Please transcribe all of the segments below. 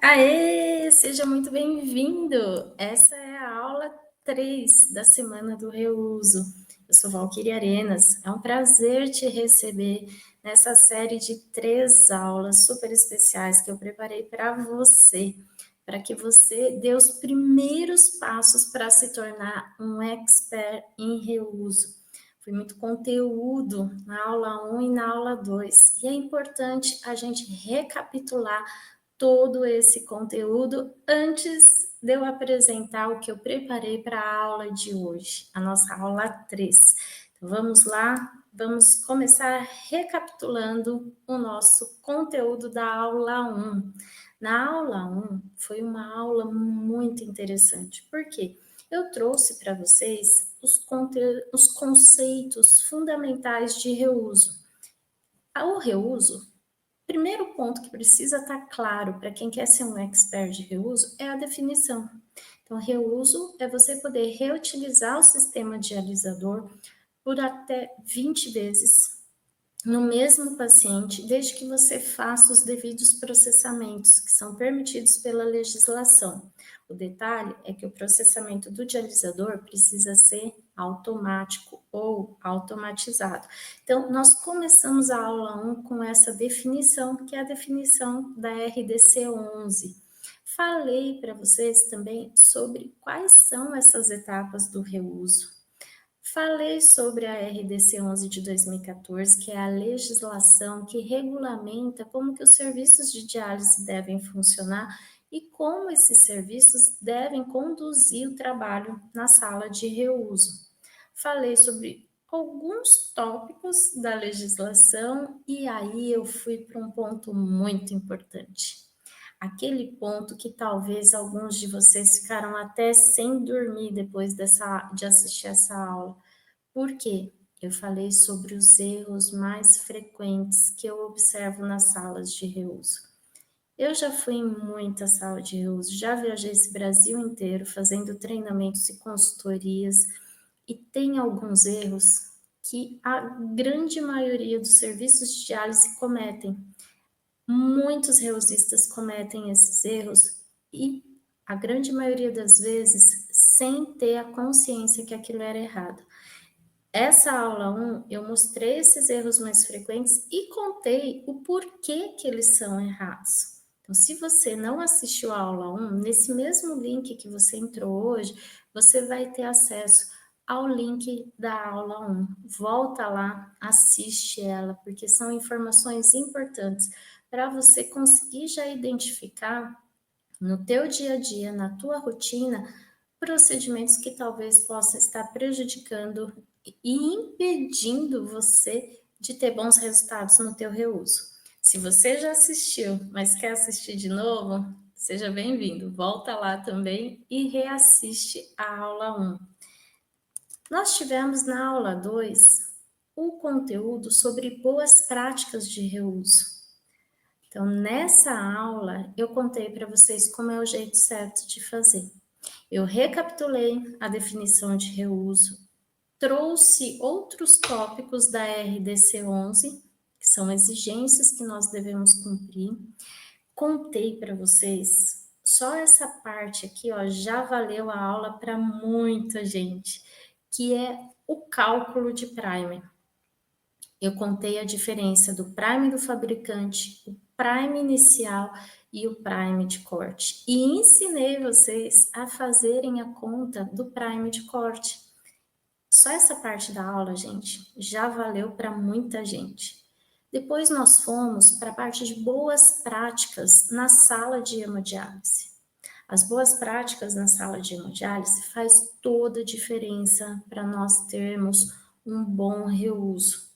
Aê, seja muito bem-vindo! Essa é a aula 3 da Semana do Reuso. Eu sou Valquíria Arenas, é um prazer te receber nessa série de 3 aulas super especiais que eu preparei para você, para que você dê os primeiros passos para se tornar um expert em reuso. Foi muito conteúdo na aula 1 e na aula 2, e é importante a gente recapitular todo esse conteúdo antes de eu apresentar o que eu preparei para a aula de hoje, a nossa aula 3. Então, vamos lá, vamos começar recapitulando o nosso conteúdo da aula 1. Na aula 1, foi uma aula muito interessante, porque eu trouxe para vocês os conceitos fundamentais de reuso. O reuso, primeiro ponto que precisa estar claro para quem quer ser um expert de reuso é a definição. Então, reuso é você poder reutilizar o sistema dialisador por até 20 vezes no mesmo paciente, desde que você faça os devidos processamentos que são permitidos pela legislação. O detalhe é que o processamento do dialisador precisa ser automático ou automatizado. Então, nós começamos a aula 1 com essa definição, que é a definição da RDC 11. Falei para vocês também sobre quais são essas etapas do reuso. Falei sobre a RDC 11 de 2014, que é a legislação que regulamenta como que os serviços de diálise devem funcionar e como esses serviços devem conduzir o trabalho na sala de reuso. Falei sobre alguns tópicos da legislação e aí eu fui para um ponto muito importante. Aquele ponto que talvez alguns de vocês ficaram até sem dormir depois de assistir essa aula. Por quê? Eu falei sobre os erros mais frequentes que eu observo nas salas de reuso. Eu já fui em muita sala de reuso, já viajei esse Brasil inteiro fazendo treinamentos e consultorias, e tem alguns erros que a grande maioria dos serviços de diálise cometem. Muitos reusistas cometem esses erros e a grande maioria das vezes sem ter a consciência que aquilo era errado. Essa aula 1, eu mostrei esses erros mais frequentes e contei o porquê que eles são errados. Então, se você não assistiu a aula 1, nesse mesmo link que você entrou hoje, você vai ter acesso ao link da aula 1. Volta lá, assiste ela, porque são informações importantes para você conseguir já identificar no teu dia a dia, na tua rotina, procedimentos que talvez possam estar prejudicando e impedindo você de ter bons resultados no teu reuso. Se você já assistiu, mas quer assistir de novo, seja bem-vindo. Volta lá também e reassiste a aula 1. Nós tivemos na aula 2 o conteúdo sobre boas práticas de reuso. Então, nessa aula, eu contei para vocês como é o jeito certo de fazer. Eu recapitulei a definição de reuso, trouxe outros tópicos da RDC 11, que são exigências que nós devemos cumprir. Contei para vocês, só essa parte aqui, ó, já valeu a aula para muita gente, que é o cálculo de primer. Eu contei a diferença do prime do fabricante, o prime inicial e o prime de corte. E ensinei vocês a fazerem a conta do prime de corte. Só essa parte da aula, gente, já valeu para muita gente. Depois nós fomos para a parte de boas práticas na sala de hemodiálise. As boas práticas na sala de hemodiálise faz toda a diferença para nós termos um bom reuso.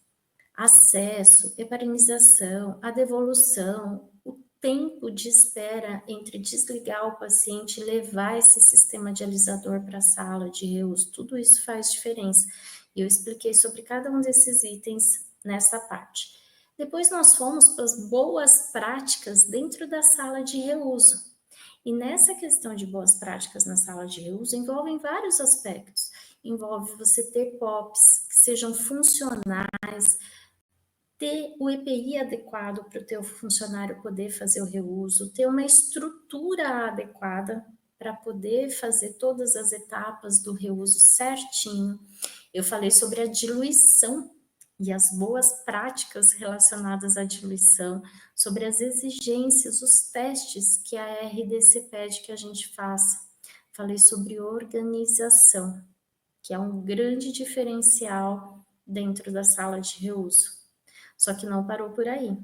Acesso, heparinização, a devolução, o tempo de espera entre desligar o paciente e levar esse sistema dialisador para a sala de reuso, tudo isso faz diferença. E eu expliquei sobre cada um desses itens nessa parte. Depois nós fomos para as boas práticas dentro da sala de reuso. E nessa questão de boas práticas na sala de reuso envolvem vários aspectos. Envolve você ter POPs que sejam funcionais, ter o EPI adequado para o teu funcionário poder fazer o reuso, ter uma estrutura adequada para poder fazer todas as etapas do reuso certinho. Eu falei sobre a diluição e as boas práticas relacionadas à diluição, sobre as exigências, os testes que a RDC pede que a gente faça. Falei sobre organização, que é um grande diferencial dentro da sala de reuso. Só que não parou por aí.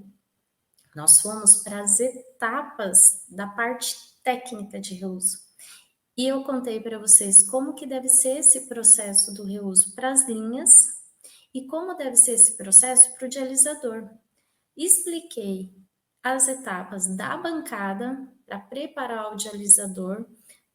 Nós fomos para as etapas da parte técnica de reuso. E eu contei para vocês como que deve ser esse processo do reuso para as linhas e como deve ser esse processo para o dialisador. Expliquei as etapas da bancada para preparar o dialisador,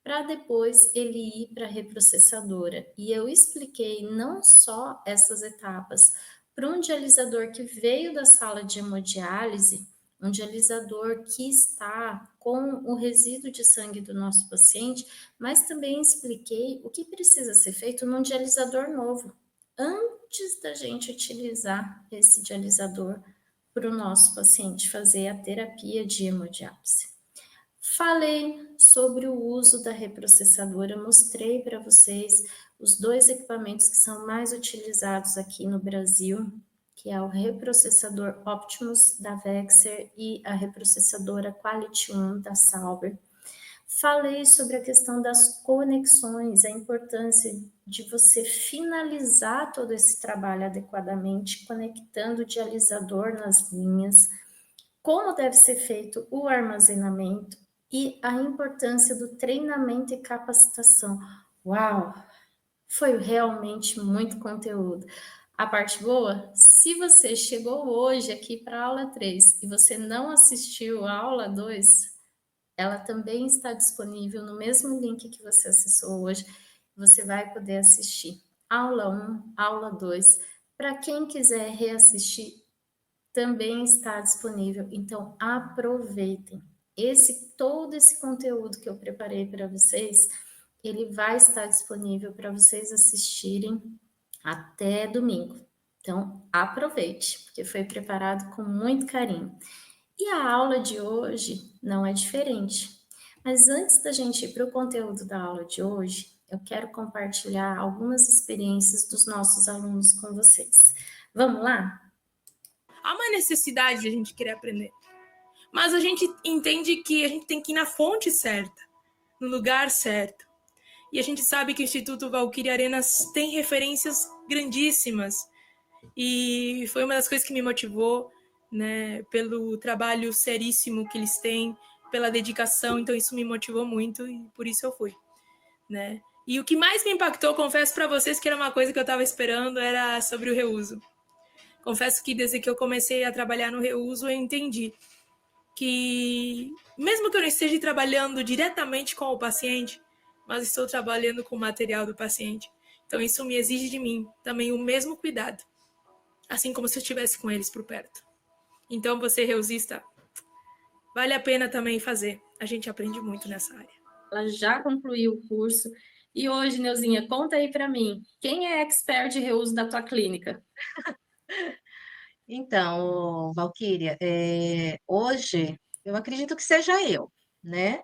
para depois ele ir para a reprocessadora. E eu expliquei não só essas etapas para um dialisador que veio da sala de hemodiálise, um dialisador que está com o resíduo de sangue do nosso paciente, mas também expliquei o que precisa ser feito num dialisador novo, antes da gente utilizar esse dialisador para o nosso paciente fazer a terapia de hemodiálise. Falei sobre o uso da reprocessadora, mostrei para vocês os dois equipamentos que são mais utilizados aqui no Brasil, que é o reprocessador Optimus da Vexer e a reprocessadora Quality 1 da Sauber. Falei sobre a questão das conexões, a importância de você finalizar todo esse trabalho adequadamente, conectando o dialisador nas linhas, como deve ser feito o armazenamento e a importância do treinamento e capacitação. Uau! Foi realmente muito conteúdo. A parte boa, se você chegou hoje aqui para a aula 3 e você não assistiu a aula 2, ela também está disponível no mesmo link que você acessou hoje. Você vai poder assistir aula 1, aula 2. Para quem quiser reassistir, também está disponível. Então, aproveitem. Todo esse conteúdo que eu preparei para vocês, ele vai estar disponível para vocês assistirem até domingo. Então, aproveite, porque foi preparado com muito carinho. E a aula de hoje não é diferente. Mas antes da gente ir para o conteúdo da aula de hoje, eu quero compartilhar algumas experiências dos nossos alunos com vocês. Vamos lá? Há uma necessidade de a gente querer aprender. Mas a gente entende que a gente tem que ir na fonte certa, no lugar certo. E a gente sabe que o Instituto Valkyrie Arenas tem referências grandíssimas. E foi uma das coisas que me motivou, né, pelo trabalho seríssimo que eles têm, pela dedicação. Então isso me motivou muito e por isso eu fui, né? E o que mais me impactou, confesso para vocês que era uma coisa que eu estava esperando, era sobre o reuso. Confesso que desde que eu comecei a trabalhar no reuso, eu entendi que, mesmo que eu não esteja trabalhando diretamente com o paciente, mas estou trabalhando com o material do paciente. Então, isso me exige de mim também o mesmo cuidado, assim como se eu estivesse com eles por perto. Então, você, reusista, vale a pena também fazer. A gente aprende muito nessa área. Ela já concluiu o curso. E hoje, Neuzinha, conta aí para mim, quem é expert de reuso da tua clínica? Então, Valquíria, hoje eu acredito que seja eu, né?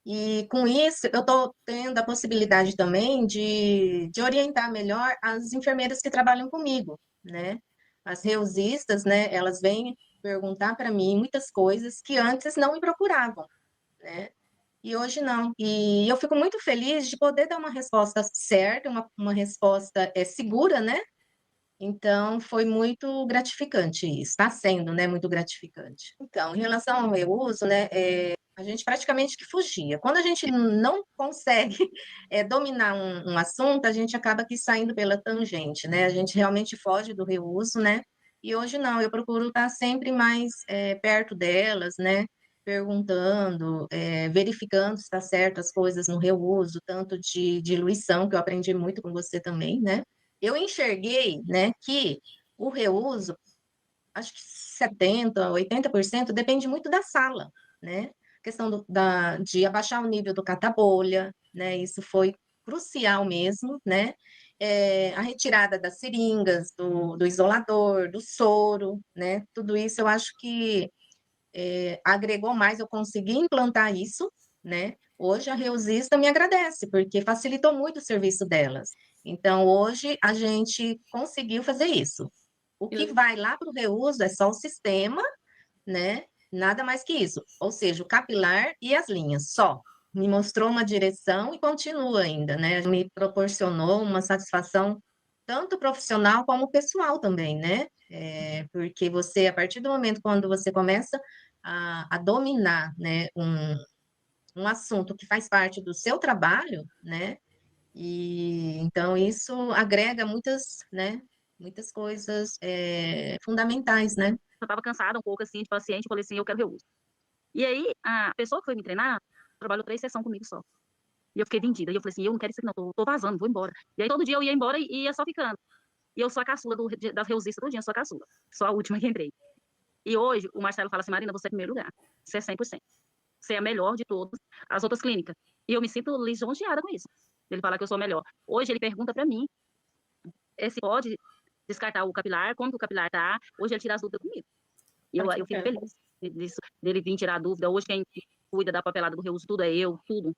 E com isso eu estou tendo a possibilidade também de orientar melhor as enfermeiras que trabalham comigo, né? As reusistas, né? Elas vêm perguntar para mim muitas coisas que antes não me procuravam, né? E hoje não. E eu fico muito feliz de poder dar uma resposta certa, uma resposta segura, né? Então, foi muito gratificante isso, está sendo, né, muito gratificante. Então, em relação ao reuso, né, a gente praticamente que fugia. Quando a gente não consegue dominar um assunto, a gente acaba aqui saindo pela tangente, né? A gente realmente foge do reuso, né? E hoje não, eu procuro estar sempre mais perto delas, né? Perguntando, verificando se está certo as coisas no reuso, tanto de diluição, que eu aprendi muito com você também, né? Eu enxerguei, né, que o reuso, acho que 70, 80% depende muito da sala, né? A questão de abaixar o nível do cata-bolha, né? Isso foi crucial mesmo, né? a retirada das seringas, do isolador, do soro, né? Tudo isso eu acho que agregou mais, eu consegui implantar isso, né? Hoje a Reusista me agradece, porque facilitou muito o serviço delas. Então, hoje a gente conseguiu fazer isso. O que vai lá para o reuso é só o sistema, né? Nada mais que isso. Ou seja, o capilar e as linhas, só. Me mostrou uma direção e continua ainda, né? Me proporcionou uma satisfação tanto profissional como pessoal também, né? Porque você, a partir do momento quando você começa a dominar, né, um assunto que faz parte do seu trabalho, né? E então isso agrega muitas, né, muitas coisas fundamentais, né? Eu estava cansada um pouco, assim, de paciente, eu falei assim, eu quero reuso. E aí, a pessoa que foi me treinar, trabalhou 3 sessões comigo só. E eu fiquei vendida. E eu falei assim, eu não quero isso aqui não, tô vazando, vou embora. E aí, todo dia eu ia embora e ia só ficando. E eu sou a caçula das reusistas todinha, sou a caçula. Sou a última que entrei. E hoje, o Marcelo fala assim, Marina, você é primeiro lugar. Você é 100%. Você é a melhor de todas as outras clínicas. E eu me sinto lisonjeada com isso. Ele fala que eu sou a melhor. Hoje, ele pergunta para mim se pode descartar o capilar, como que o capilar tá. Hoje, ele tira as dúvidas comigo. E eu fico feliz disso, dele vir tirar a dúvida. Hoje, quem cuida da papelada do reuso, tudo é eu, tudo.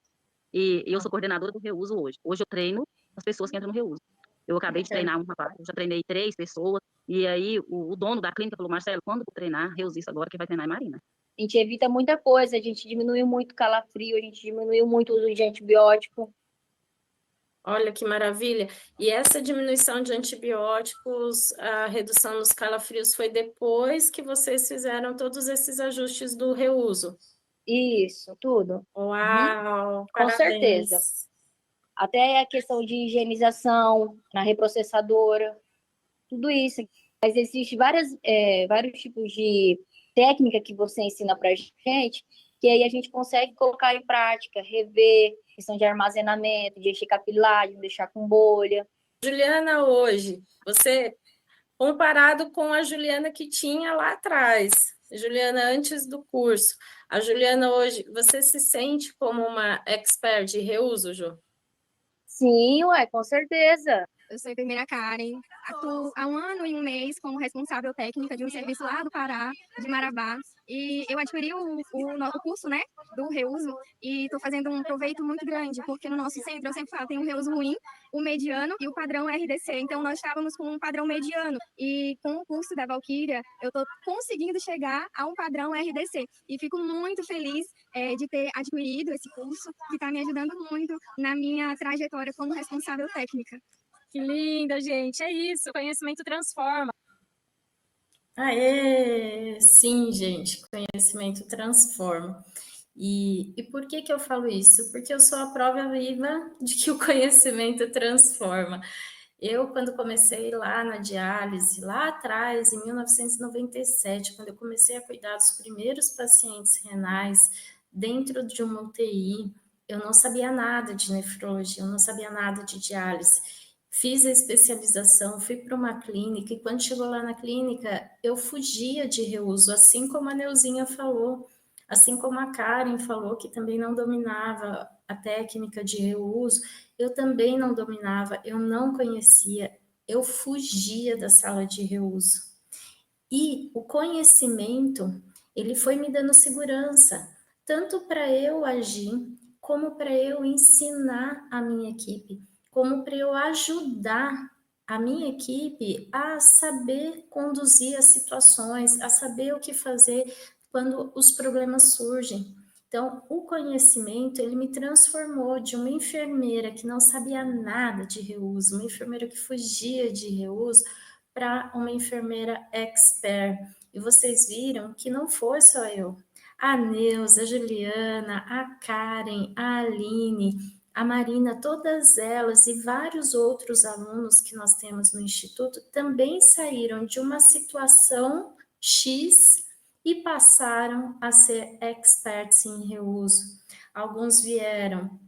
E eu sou coordenadora do reuso hoje. Hoje eu treino as pessoas que entram no reuso. Eu acabei de treinar um rapaz, eu já treinei 3 pessoas. E aí o dono da clínica falou, Marcelo, quando eu treinar reusista agora, quem vai treinar é Marina. A gente evita muita coisa, a gente diminuiu muito o calafrio, a gente diminuiu muito o uso de antibiótico. Olha que maravilha. E essa diminuição de antibióticos, a redução nos calafrios, foi depois que vocês fizeram todos esses ajustes do reuso? Isso, tudo. Uau, Com certeza. parabéns. Até a questão de higienização na reprocessadora, tudo isso. Mas existem vários tipos de técnica que você ensina para a gente, que aí a gente consegue colocar em prática, rever, questão de armazenamento, de encher capilar, de não deixar com bolha. Juliana, hoje, você, comparado com a Juliana que tinha lá atrás, Juliana antes do curso, a Juliana hoje, você se sente como uma expert de reuso, Ju? Sim, ué, com certeza. Eu sou a enfermeira Karen, atuo há 1 ano e 1 mês como responsável técnica de um serviço lá do Pará, de Marabá. E eu adquiri o curso, né, do reuso e estou fazendo um proveito muito grande, porque no nosso centro, eu sempre falo, tem um reuso ruim, o mediano e o padrão RDC. Então, nós estávamos com um padrão mediano. E com o curso da Valquíria, eu estou conseguindo chegar a um padrão RDC. E fico muito feliz de ter adquirido esse curso, que está me ajudando muito na minha trajetória como responsável técnica. Que linda, gente. É isso, conhecimento transforma. Aê! Sim, gente, conhecimento transforma. E por que eu falo isso? Porque eu sou a prova viva de que o conhecimento transforma. Eu, quando comecei lá na diálise, lá atrás, em 1997, quando eu comecei a cuidar dos primeiros pacientes renais dentro de uma UTI, eu não sabia nada de nefrologia, eu não sabia nada de diálise. Fiz a especialização, fui para uma clínica, e quando chegou lá na clínica, eu fugia de reuso, assim como a Neuzinha falou, assim como a Karen falou, que também não dominava a técnica de reuso, eu também não dominava, eu não conhecia, eu fugia da sala de reuso. E o conhecimento, ele foi me dando segurança, tanto para eu agir, como para eu ensinar a minha equipe, como para eu ajudar a minha equipe a saber conduzir as situações, a saber o que fazer quando os problemas surgem. Então, o conhecimento, ele me transformou de uma enfermeira que não sabia nada de reuso, uma enfermeira que fugia de reuso, para uma enfermeira expert. E vocês viram que não foi só eu. A Neuza, a Juliana, a Karen, a Aline, a Marina, todas elas e vários outros alunos que nós temos no Instituto também saíram de uma situação X e passaram a ser experts em reuso. Alguns vieram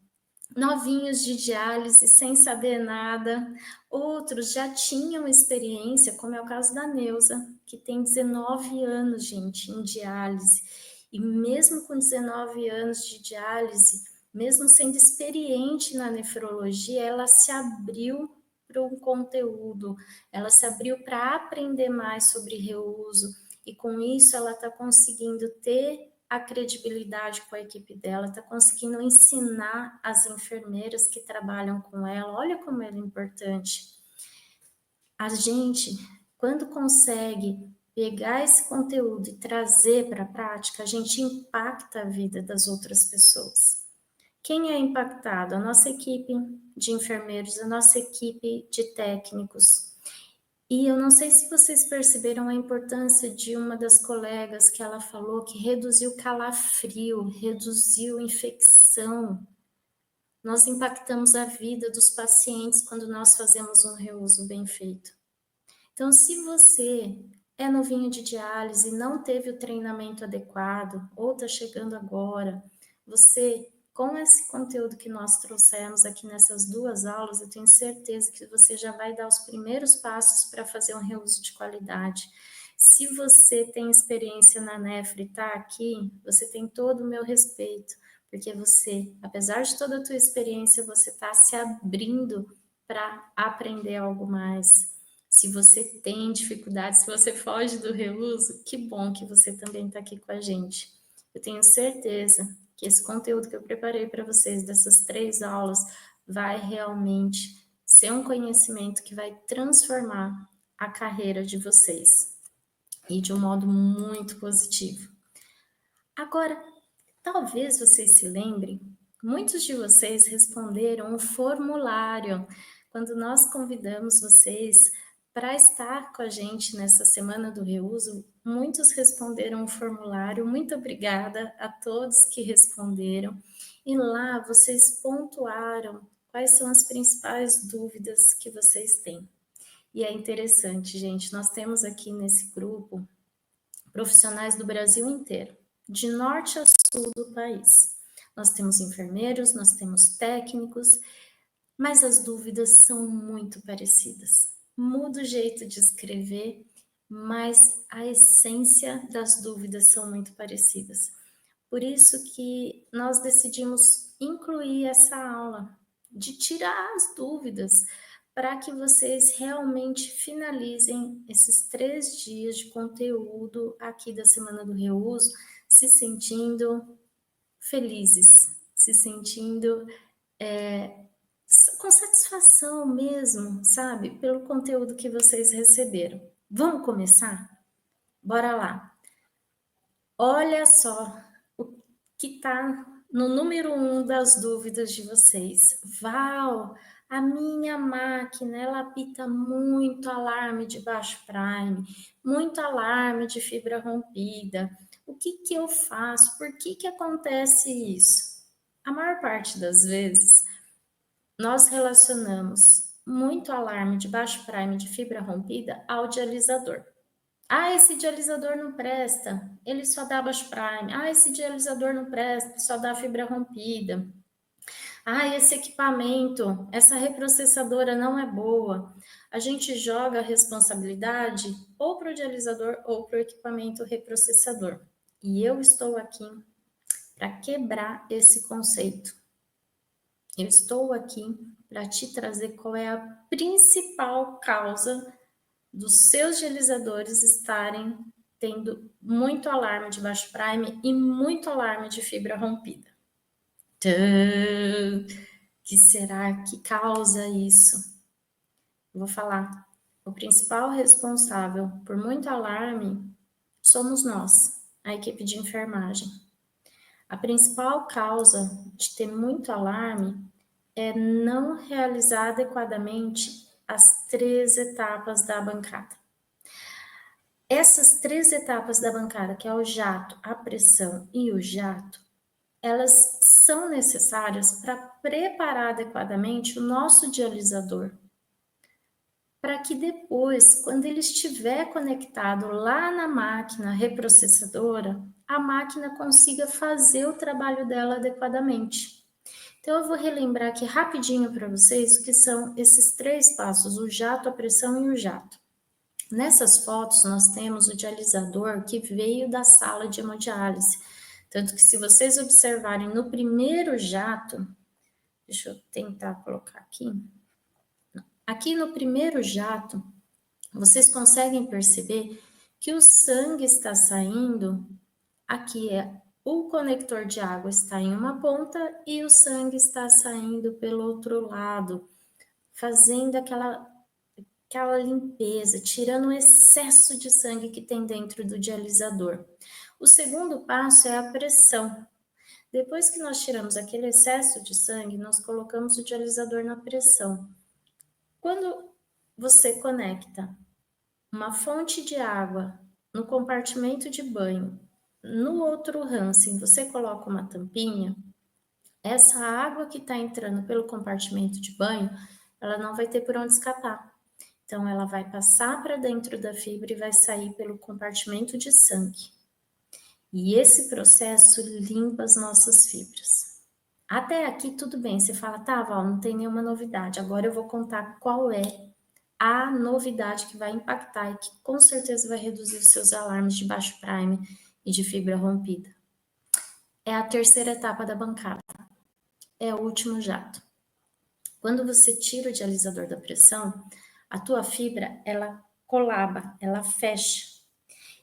novinhos de diálise, sem saber nada. Outros já tinham experiência, como é o caso da Neuza, que tem 19 anos, gente, em diálise. E mesmo com 19 anos de diálise, mesmo sendo experiente na nefrologia, ela se abriu para um conteúdo, ela se abriu para aprender mais sobre reuso, e com isso ela está conseguindo ter a credibilidade com a equipe dela, está conseguindo ensinar as enfermeiras que trabalham com ela. Olha como ela é importante. A gente, quando consegue pegar esse conteúdo e trazer para a prática, a gente impacta a vida das outras pessoas. Quem é impactado? A nossa equipe de enfermeiros, a nossa equipe de técnicos. E eu não sei se vocês perceberam a importância de uma das colegas que ela falou que reduziu calafrio, reduziu infecção. Nós impactamos a vida dos pacientes quando nós fazemos um reuso bem feito. Então, se você é novinho de diálise e não teve o treinamento adequado, ou está chegando agora, você, com esse conteúdo que nós trouxemos aqui nessas 2 aulas, eu tenho certeza que você já vai dar os primeiros passos para fazer um reuso de qualidade. Se você tem experiência na Nefro e está aqui, você tem todo o meu respeito, porque você, apesar de toda a tua experiência, você está se abrindo para aprender algo mais. Se você tem dificuldade, se você foge do reuso, que bom que você também está aqui com a gente. Eu tenho certeza que esse conteúdo que eu preparei para vocês, dessas 3 aulas, vai realmente ser um conhecimento que vai transformar a carreira de vocês, e de um modo muito positivo. Agora, talvez vocês se lembrem, muitos de vocês responderam um formulário quando nós convidamos vocês para estar com a gente nessa Semana do Reuso. Muitos responderam um formulário, muito obrigada a todos que responderam. E lá vocês pontuaram quais são as principais dúvidas que vocês têm. E é interessante, gente, nós temos aqui nesse grupo profissionais do Brasil inteiro, de norte a sul do país. Nós temos enfermeiros, nós temos técnicos, mas as dúvidas são muito parecidas. Muda o jeito de escrever, mas a essência das dúvidas são muito parecidas. Por isso que nós decidimos incluir essa aula, de tirar as dúvidas, para que vocês realmente finalizem esses 3 dias de conteúdo aqui da Semana do Reuso, se sentindo felizes, se sentindo com satisfação mesmo, sabe? Pelo conteúdo que vocês receberam. Vamos começar? Bora lá. Olha só o que está no número 1 das dúvidas de vocês. Val, a minha máquina, ela apita muito alarme de baixo prime, muito alarme de fibra rompida. O que eu faço? Por que acontece isso? A maior parte das vezes, nós relacionamos muito alarme de baixo prime de fibra rompida ao dialisador. Ah, esse dialisador não presta, ele só dá baixo prime. Ah, esse dialisador não presta, só dá fibra rompida. Ah, esse equipamento, essa reprocessadora não é boa. A gente joga a responsabilidade ou para o dialisador ou para o equipamento reprocessador. E eu estou aqui para quebrar esse conceito. Eu estou aqui para te trazer qual é a principal causa dos seus dialisadores estarem tendo muito alarme de baixo prime e muito alarme de fibra rompida. Que será que causa isso? Eu vou falar. O principal responsável por muito alarme somos nós, a equipe de enfermagem. A principal causa de ter muito alarme é não realizar adequadamente as 3 etapas da bancada. Essas 3 etapas da bancada, que é o jato, a pressão e o jato, elas são necessárias para preparar adequadamente o nosso dialisador, para que depois, quando ele estiver conectado lá na máquina reprocessadora, a máquina consiga fazer o trabalho dela adequadamente. Então, eu vou relembrar aqui rapidinho para vocês o que são esses 3 passos, o jato, a pressão e o jato. Nessas fotos, nós temos o dialisador que veio da sala de hemodiálise. Tanto que, se vocês observarem no primeiro jato, deixa eu tentar colocar aqui. Aqui no primeiro jato, vocês conseguem perceber que o sangue está saindo, aqui o conector de água está em uma ponta e o sangue está saindo pelo outro lado, fazendo aquela limpeza, tirando o excesso de sangue que tem dentro do dialisador. O segundo passo é a pressão. Depois que nós tiramos aquele excesso de sangue, nós colocamos o dialisador na pressão. Quando você conecta uma fonte de água no compartimento de banho, no outro Hansen, você coloca uma tampinha, essa água que está entrando pelo compartimento de banho, ela não vai ter por onde escapar. Então, ela vai passar para dentro da fibra e vai sair pelo compartimento de sangue. E esse processo limpa as nossas fibras. Até aqui tudo bem, você fala, tá, Val, não tem nenhuma novidade. Agora eu vou contar qual é a novidade que vai impactar e que com certeza vai reduzir os seus alarmes de baixo prime e de fibra rompida. É a terceira etapa da bancada. É o último jato. Quando você tira o dialisador da pressão, a tua fibra, ela colaba, ela fecha.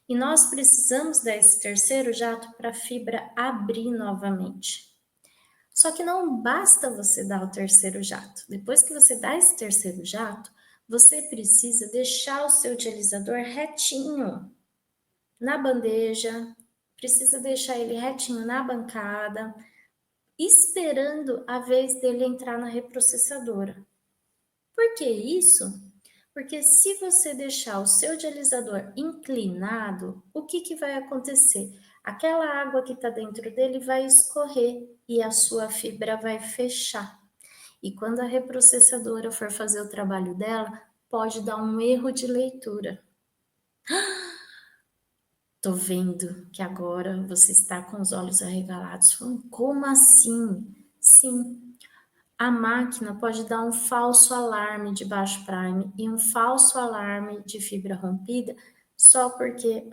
E nós precisamos desse terceiro jato para a fibra abrir novamente. Só que não basta você dar o terceiro jato. Depois que você dá esse terceiro jato, você precisa deixar o seu dialisador retinho na bandeja, precisa deixar ele retinho na bancada, esperando a vez dele entrar na reprocessadora. Por que isso? Porque se você deixar o seu dialisador inclinado, o que vai acontecer? Aquela água que está dentro dele vai escorrer e a sua fibra vai fechar. E quando a reprocessadora for fazer o trabalho dela, pode dar um erro de leitura. Tô vendo que agora você está com os olhos arregalados. Como assim? Sim. A máquina pode dar um falso alarme de baixo prime e um falso alarme de fibra rompida só porque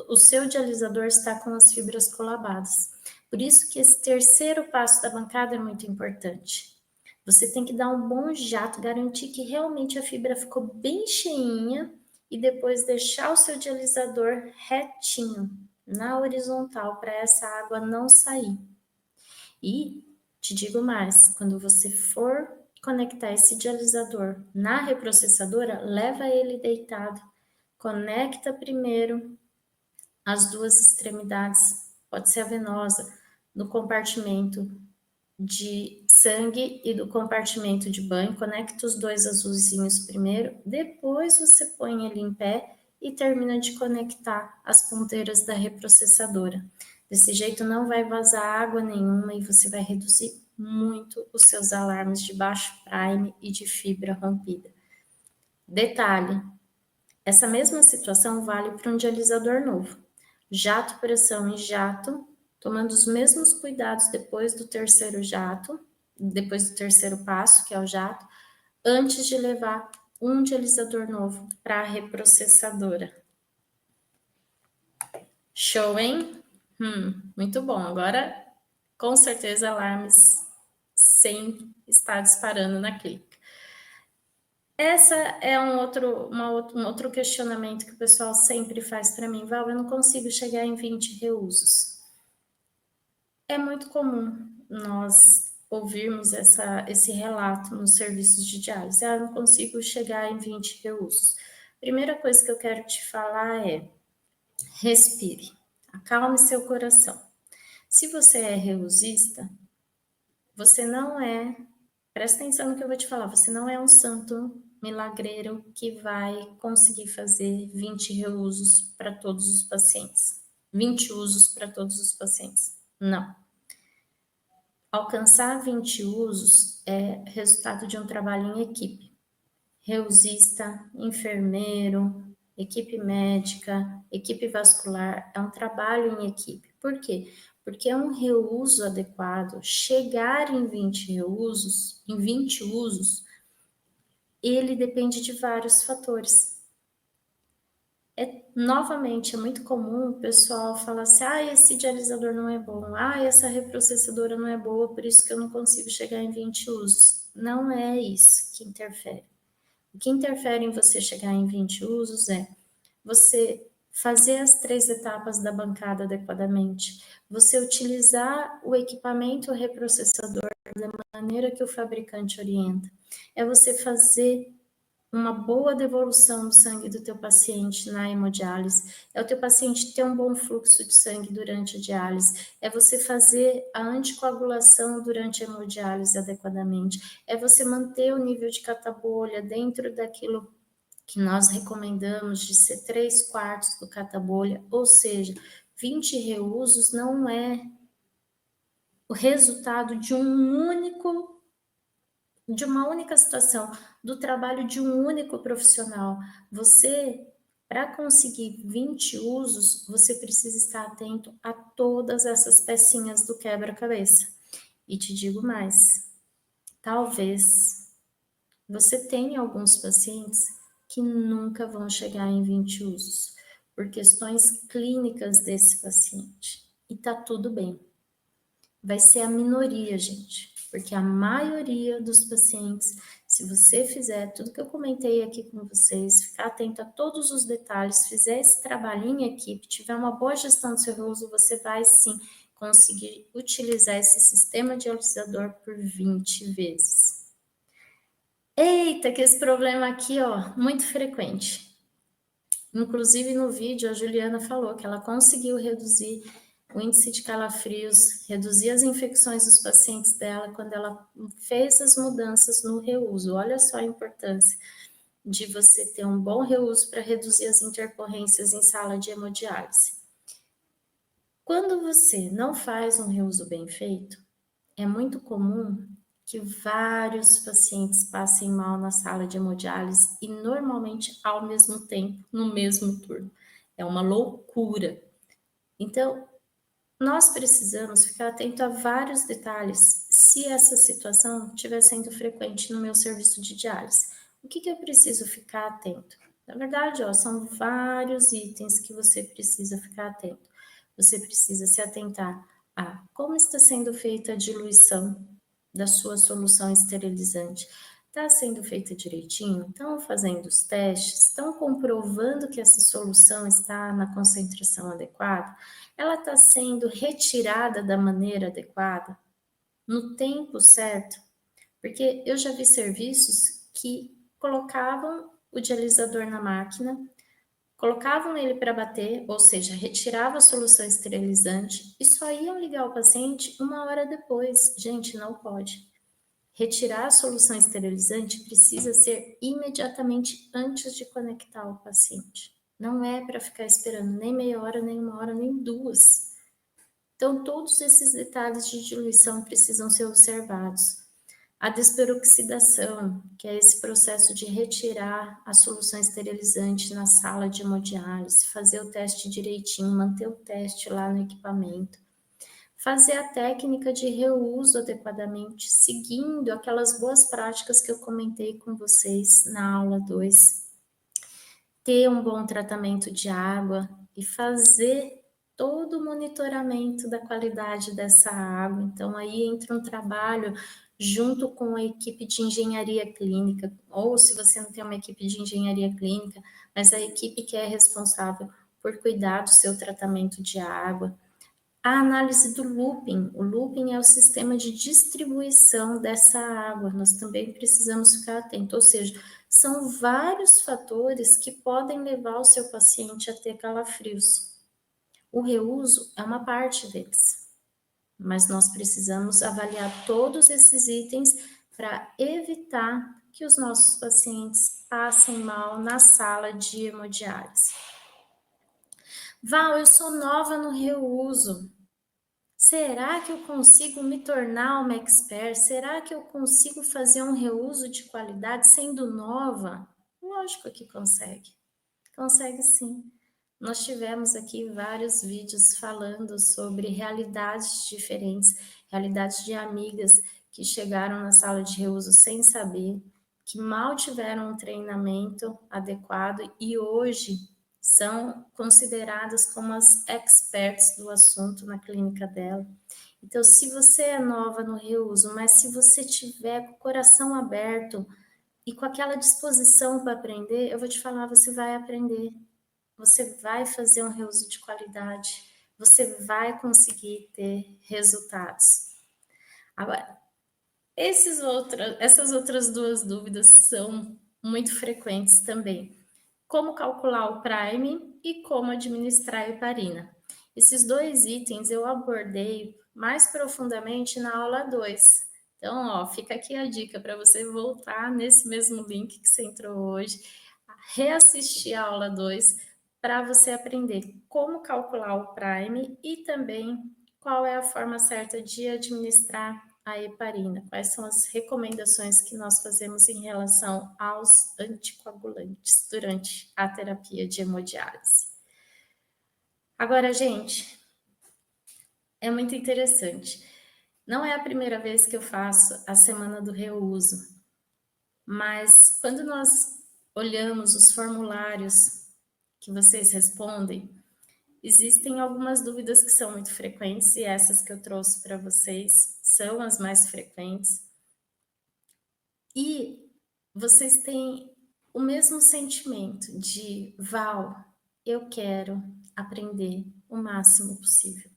o seu dialisador está com as fibras colabadas. Por isso que esse terceiro passo da bancada é muito importante. Você tem que dar um bom jato, garantir que realmente a fibra ficou bem cheinha e depois deixar o seu dialisador retinho, na horizontal, para essa água não sair. E te digo mais, quando você for conectar esse dialisador na reprocessadora, leva ele deitado, conecta primeiro as duas extremidades, pode ser a venosa, no compartimento de sangue e do compartimento de banho, conecta os dois azulzinhos primeiro, depois você põe ele em pé e termina de conectar as ponteiras da reprocessadora. Desse jeito não vai vazar água nenhuma e você vai reduzir muito os seus alarmes de baixo prime e de fibra rompida. Detalhe, essa mesma situação vale para um dialisador novo. Jato, pressão e jato, tomando os mesmos cuidados depois do terceiro jato, depois do terceiro passo, que é o jato, antes de levar um dialisador novo para a reprocessadora. Show, hein? Muito bom. Agora, com certeza, alarmes sem estar disparando na clica. Essa é um outro questionamento que o pessoal sempre faz para mim. Val, eu não consigo chegar em 20 reusos. É muito comum nós ouvirmos esse relato nos serviços de diálise. Eu não consigo chegar em 20 reusos. Primeira coisa que eu quero te falar é: respire, acalme seu coração. Se você é reusista, você não é, presta atenção no que eu vou te falar, você não é um santo milagreiro que vai conseguir fazer 20 reusos para todos os pacientes, 20 usos para todos os pacientes. Não. Alcançar 20 usos é resultado de um trabalho em equipe. Reusista, enfermeiro, equipe médica, equipe vascular, é um trabalho em equipe. Por quê? Porque é um reuso adequado. Chegar em 20 usos, ele depende de vários fatores. Novamente, é muito comum o pessoal falar assim, esse dialisador não é bom, essa reprocessadora não é boa, por isso que eu não consigo chegar em 20 usos. Não é isso que interfere. O que interfere em você chegar em 20 usos é você fazer as 3 etapas da bancada adequadamente, você utilizar o equipamento reprocessador da maneira que o fabricante orienta, é você fazer uma boa devolução do sangue do teu paciente na hemodiálise, é o teu paciente ter um bom fluxo de sangue durante a diálise, é você fazer a anticoagulação durante a hemodiálise adequadamente, é você manter o nível de catabolha dentro daquilo que nós recomendamos de ser 3/4 do catabolha, ou seja, 20 reusos não é o resultado de uma única situação, do trabalho de um único profissional. Você, para conseguir 20 usos, você precisa estar atento a todas essas pecinhas do quebra-cabeça. E te digo mais, talvez você tenha alguns pacientes que nunca vão chegar em 20 usos, por questões clínicas desse paciente. E tá tudo bem. Vai ser a minoria, gente, porque a maioria dos pacientes, se você fizer tudo que eu comentei aqui com vocês, ficar atento a todos os detalhes, fizer esse trabalhinho em equipe, tiver uma boa gestão do seu reuso, você vai sim conseguir utilizar esse sistema dialisador por 20 vezes. Eita, que esse problema aqui, ó, muito frequente. Inclusive no vídeo a Juliana falou que ela conseguiu reduzir o índice de calafrios, reduzir as infecções dos pacientes dela quando ela fez as mudanças no reuso. Olha só a importância de você ter um bom reuso para reduzir as intercorrências em sala de hemodiálise. Quando você não faz um reuso bem feito, é muito comum que vários pacientes passem mal na sala de hemodiálise e normalmente ao mesmo tempo, no mesmo turno. É uma loucura. Então, nós precisamos ficar atento a vários detalhes se essa situação estiver sendo frequente no meu serviço de diálise. O que eu preciso ficar atento? Na verdade, ó, são vários itens que você precisa ficar atento. Você precisa se atentar a como está sendo feita a diluição da sua solução esterilizante. Está sendo feita direitinho? Estão fazendo os testes? Estão comprovando que essa solução está na concentração adequada? Ela está sendo retirada da maneira adequada? No tempo certo? Porque eu já vi serviços que colocavam o dialisador na máquina, colocavam ele para bater, ou seja, retirava a solução esterilizante e só iam ligar o paciente 1 hora depois. Gente, não pode. Retirar a solução esterilizante precisa ser imediatamente antes de conectar o paciente. Não é para ficar esperando nem meia hora, nem 1 hora, nem 2. Então, todos esses detalhes de diluição precisam ser observados. A desperoxidação, que é esse processo de retirar a solução esterilizante na sala de hemodiálise, fazer o teste direitinho, manter o teste lá no equipamento. Fazer a técnica de reuso adequadamente, seguindo aquelas boas práticas que eu comentei com vocês na aula 2. Ter um bom tratamento de água e fazer todo o monitoramento da qualidade dessa água. Então, aí entra um trabalho junto com a equipe de engenharia clínica, ou se você não tem uma equipe de engenharia clínica, mas a equipe que é responsável por cuidar do seu tratamento de água. A análise do looping. O looping é o sistema de distribuição dessa água. Nós também precisamos ficar atentos. Ou seja, são vários fatores que podem levar o seu paciente a ter calafrios. O reuso é uma parte deles. Mas nós precisamos avaliar todos esses itens para evitar que os nossos pacientes passem mal na sala de hemodiálise. Val, eu sou nova no reuso. Será que eu consigo me tornar uma expert? Será que eu consigo fazer um reuso de qualidade sendo nova? Lógico que consegue. Consegue sim. Nós tivemos aqui vários vídeos falando sobre realidades diferentes, realidades de amigas que chegaram na sala de reuso sem saber, que mal tiveram um treinamento adequado e hoje são consideradas como as experts do assunto na clínica dela. Então, se você é nova no reuso, mas se você tiver com o coração aberto e com aquela disposição para aprender, eu vou te falar, você vai aprender. Você vai fazer um reuso de qualidade. Você vai conseguir ter resultados. Agora, essas outras duas dúvidas são muito frequentes também. Como calcular o Prime e como administrar a heparina. Esses dois itens eu abordei mais profundamente na aula 2. Então, ó, fica aqui a dica para você voltar nesse mesmo link que você entrou hoje, reassistir a aula 2 para você aprender como calcular o Prime e também qual é a forma certa de administrar a heparina, quais são as recomendações que nós fazemos em relação aos anticoagulantes durante a terapia de hemodiálise. Agora, gente, é muito interessante. Não é a primeira vez que eu faço a semana do reuso, mas quando nós olhamos os formulários que vocês respondem, existem algumas dúvidas que são muito frequentes e essas que eu trouxe para vocês são as mais frequentes. E vocês têm o mesmo sentimento de, Val, eu quero aprender o máximo possível,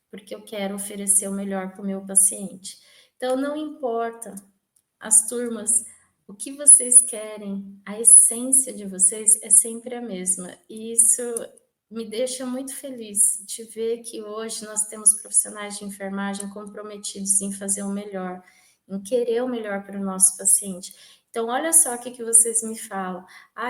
porque eu quero oferecer o melhor para o meu paciente. Então, não importa as turmas, o que vocês querem, a essência de vocês é sempre a mesma. E isso me deixa muito feliz de ver que hoje nós temos profissionais de enfermagem comprometidos em fazer o melhor, em querer o melhor para o nosso paciente. Então, olha só o que vocês me falam.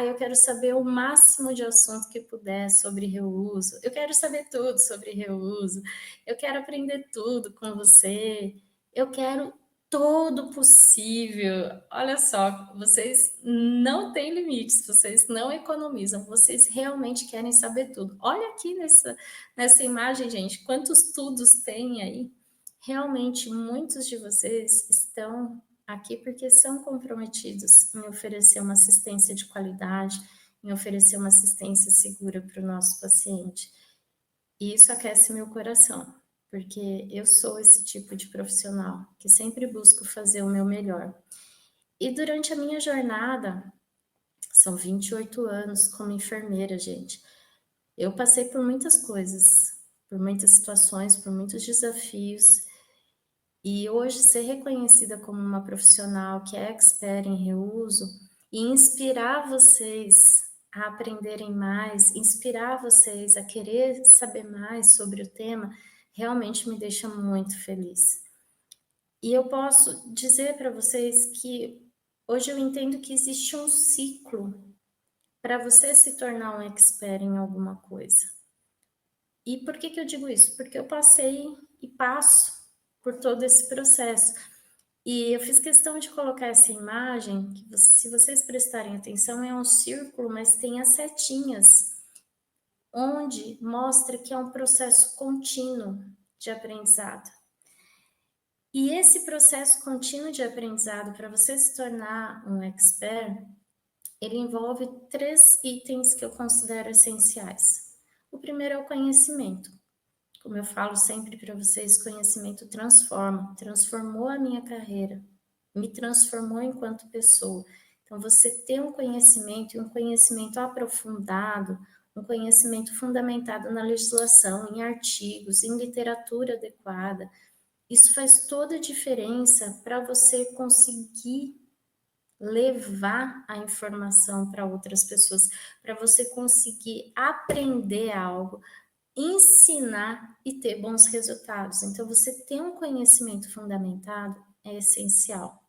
Eu quero saber o máximo de assunto que puder sobre reuso. Eu quero saber tudo sobre reuso. Eu quero aprender tudo com você. Eu quero todo possível. Olha só, vocês não têm limites, vocês não economizam, vocês realmente querem saber tudo. Olha aqui nessa imagem, gente, quantos tudos tem aí. Realmente, muitos de vocês estão aqui porque são comprometidos em oferecer uma assistência de qualidade, em oferecer uma assistência segura para o nosso paciente. E isso aquece meu coração, porque eu sou esse tipo de profissional que sempre busco fazer o meu melhor. E durante a minha jornada, são 28 anos como enfermeira, gente, eu passei por muitas coisas, por muitas situações, por muitos desafios, e hoje ser reconhecida como uma profissional que é expert em reuso e inspirar vocês a aprenderem mais, inspirar vocês a querer saber mais sobre o tema, realmente me deixa muito feliz. E eu posso dizer para vocês que hoje eu entendo que existe um ciclo para você se tornar um expert em alguma coisa. E por que eu digo isso? Porque eu passei e passo por todo esse processo. E eu fiz questão de colocar essa imagem, que se vocês prestarem atenção, é um círculo, mas tem as setinhas, onde mostra que é um processo contínuo de aprendizado. E esse processo contínuo de aprendizado, para você se tornar um expert, ele envolve 3 itens que eu considero essenciais. O primeiro é o conhecimento. Como eu falo sempre para vocês, conhecimento transforma, transformou a minha carreira, me transformou enquanto pessoa. Então, você ter um conhecimento, e um conhecimento aprofundado, um conhecimento fundamentado na legislação, em artigos, em literatura adequada, isso faz toda a diferença para você conseguir levar a informação para outras pessoas, para você conseguir aprender algo, ensinar e ter bons resultados. Então, você ter um conhecimento fundamentado é essencial.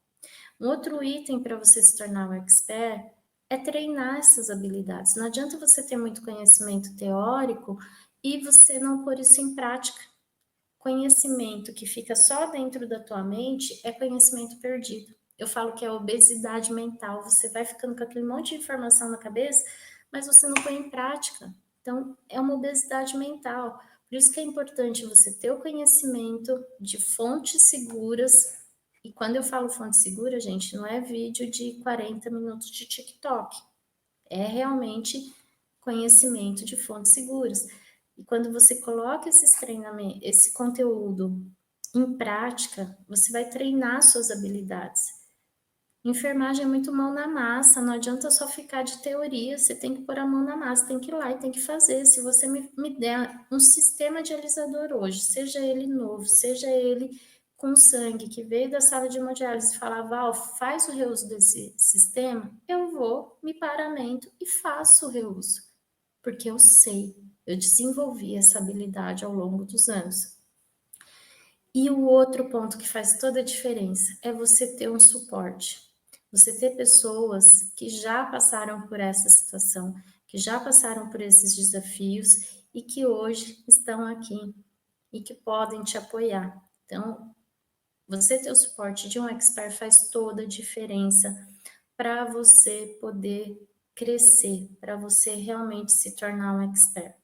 Um outro item para você se tornar um expert é treinar essas habilidades. Não adianta você ter muito conhecimento teórico e você não pôr isso em prática. Conhecimento que fica só dentro da tua mente é conhecimento perdido. Eu falo que é obesidade mental. Você vai ficando com aquele monte de informação na cabeça, mas você não põe em prática. Então, é uma obesidade mental. Por isso que é importante você ter o conhecimento de fontes seguras. E quando eu falo fonte segura, gente, não é vídeo de 40 minutos de TikTok. É realmente conhecimento de fontes seguras. E quando você coloca esses treinamentos, esse conteúdo em prática, você vai treinar suas habilidades. Enfermagem é muito mão na massa, não adianta só ficar de teoria, você tem que pôr a mão na massa, tem que ir lá e tem que fazer. Se você me der um sistema dialisador hoje, seja ele novo, seja ele com sangue, que veio da sala de hemodiálise e falar, Val, faz o reuso desse sistema, eu vou, me paramento e faço o reuso, porque eu sei, eu desenvolvi essa habilidade ao longo dos anos. E o outro ponto que faz toda a diferença é você ter um suporte. Você ter pessoas que já passaram por essa situação, que já passaram por esses desafios e que hoje estão aqui e que podem te apoiar. Então, você ter o suporte de um expert faz toda a diferença para você poder crescer, para você realmente se tornar um expert.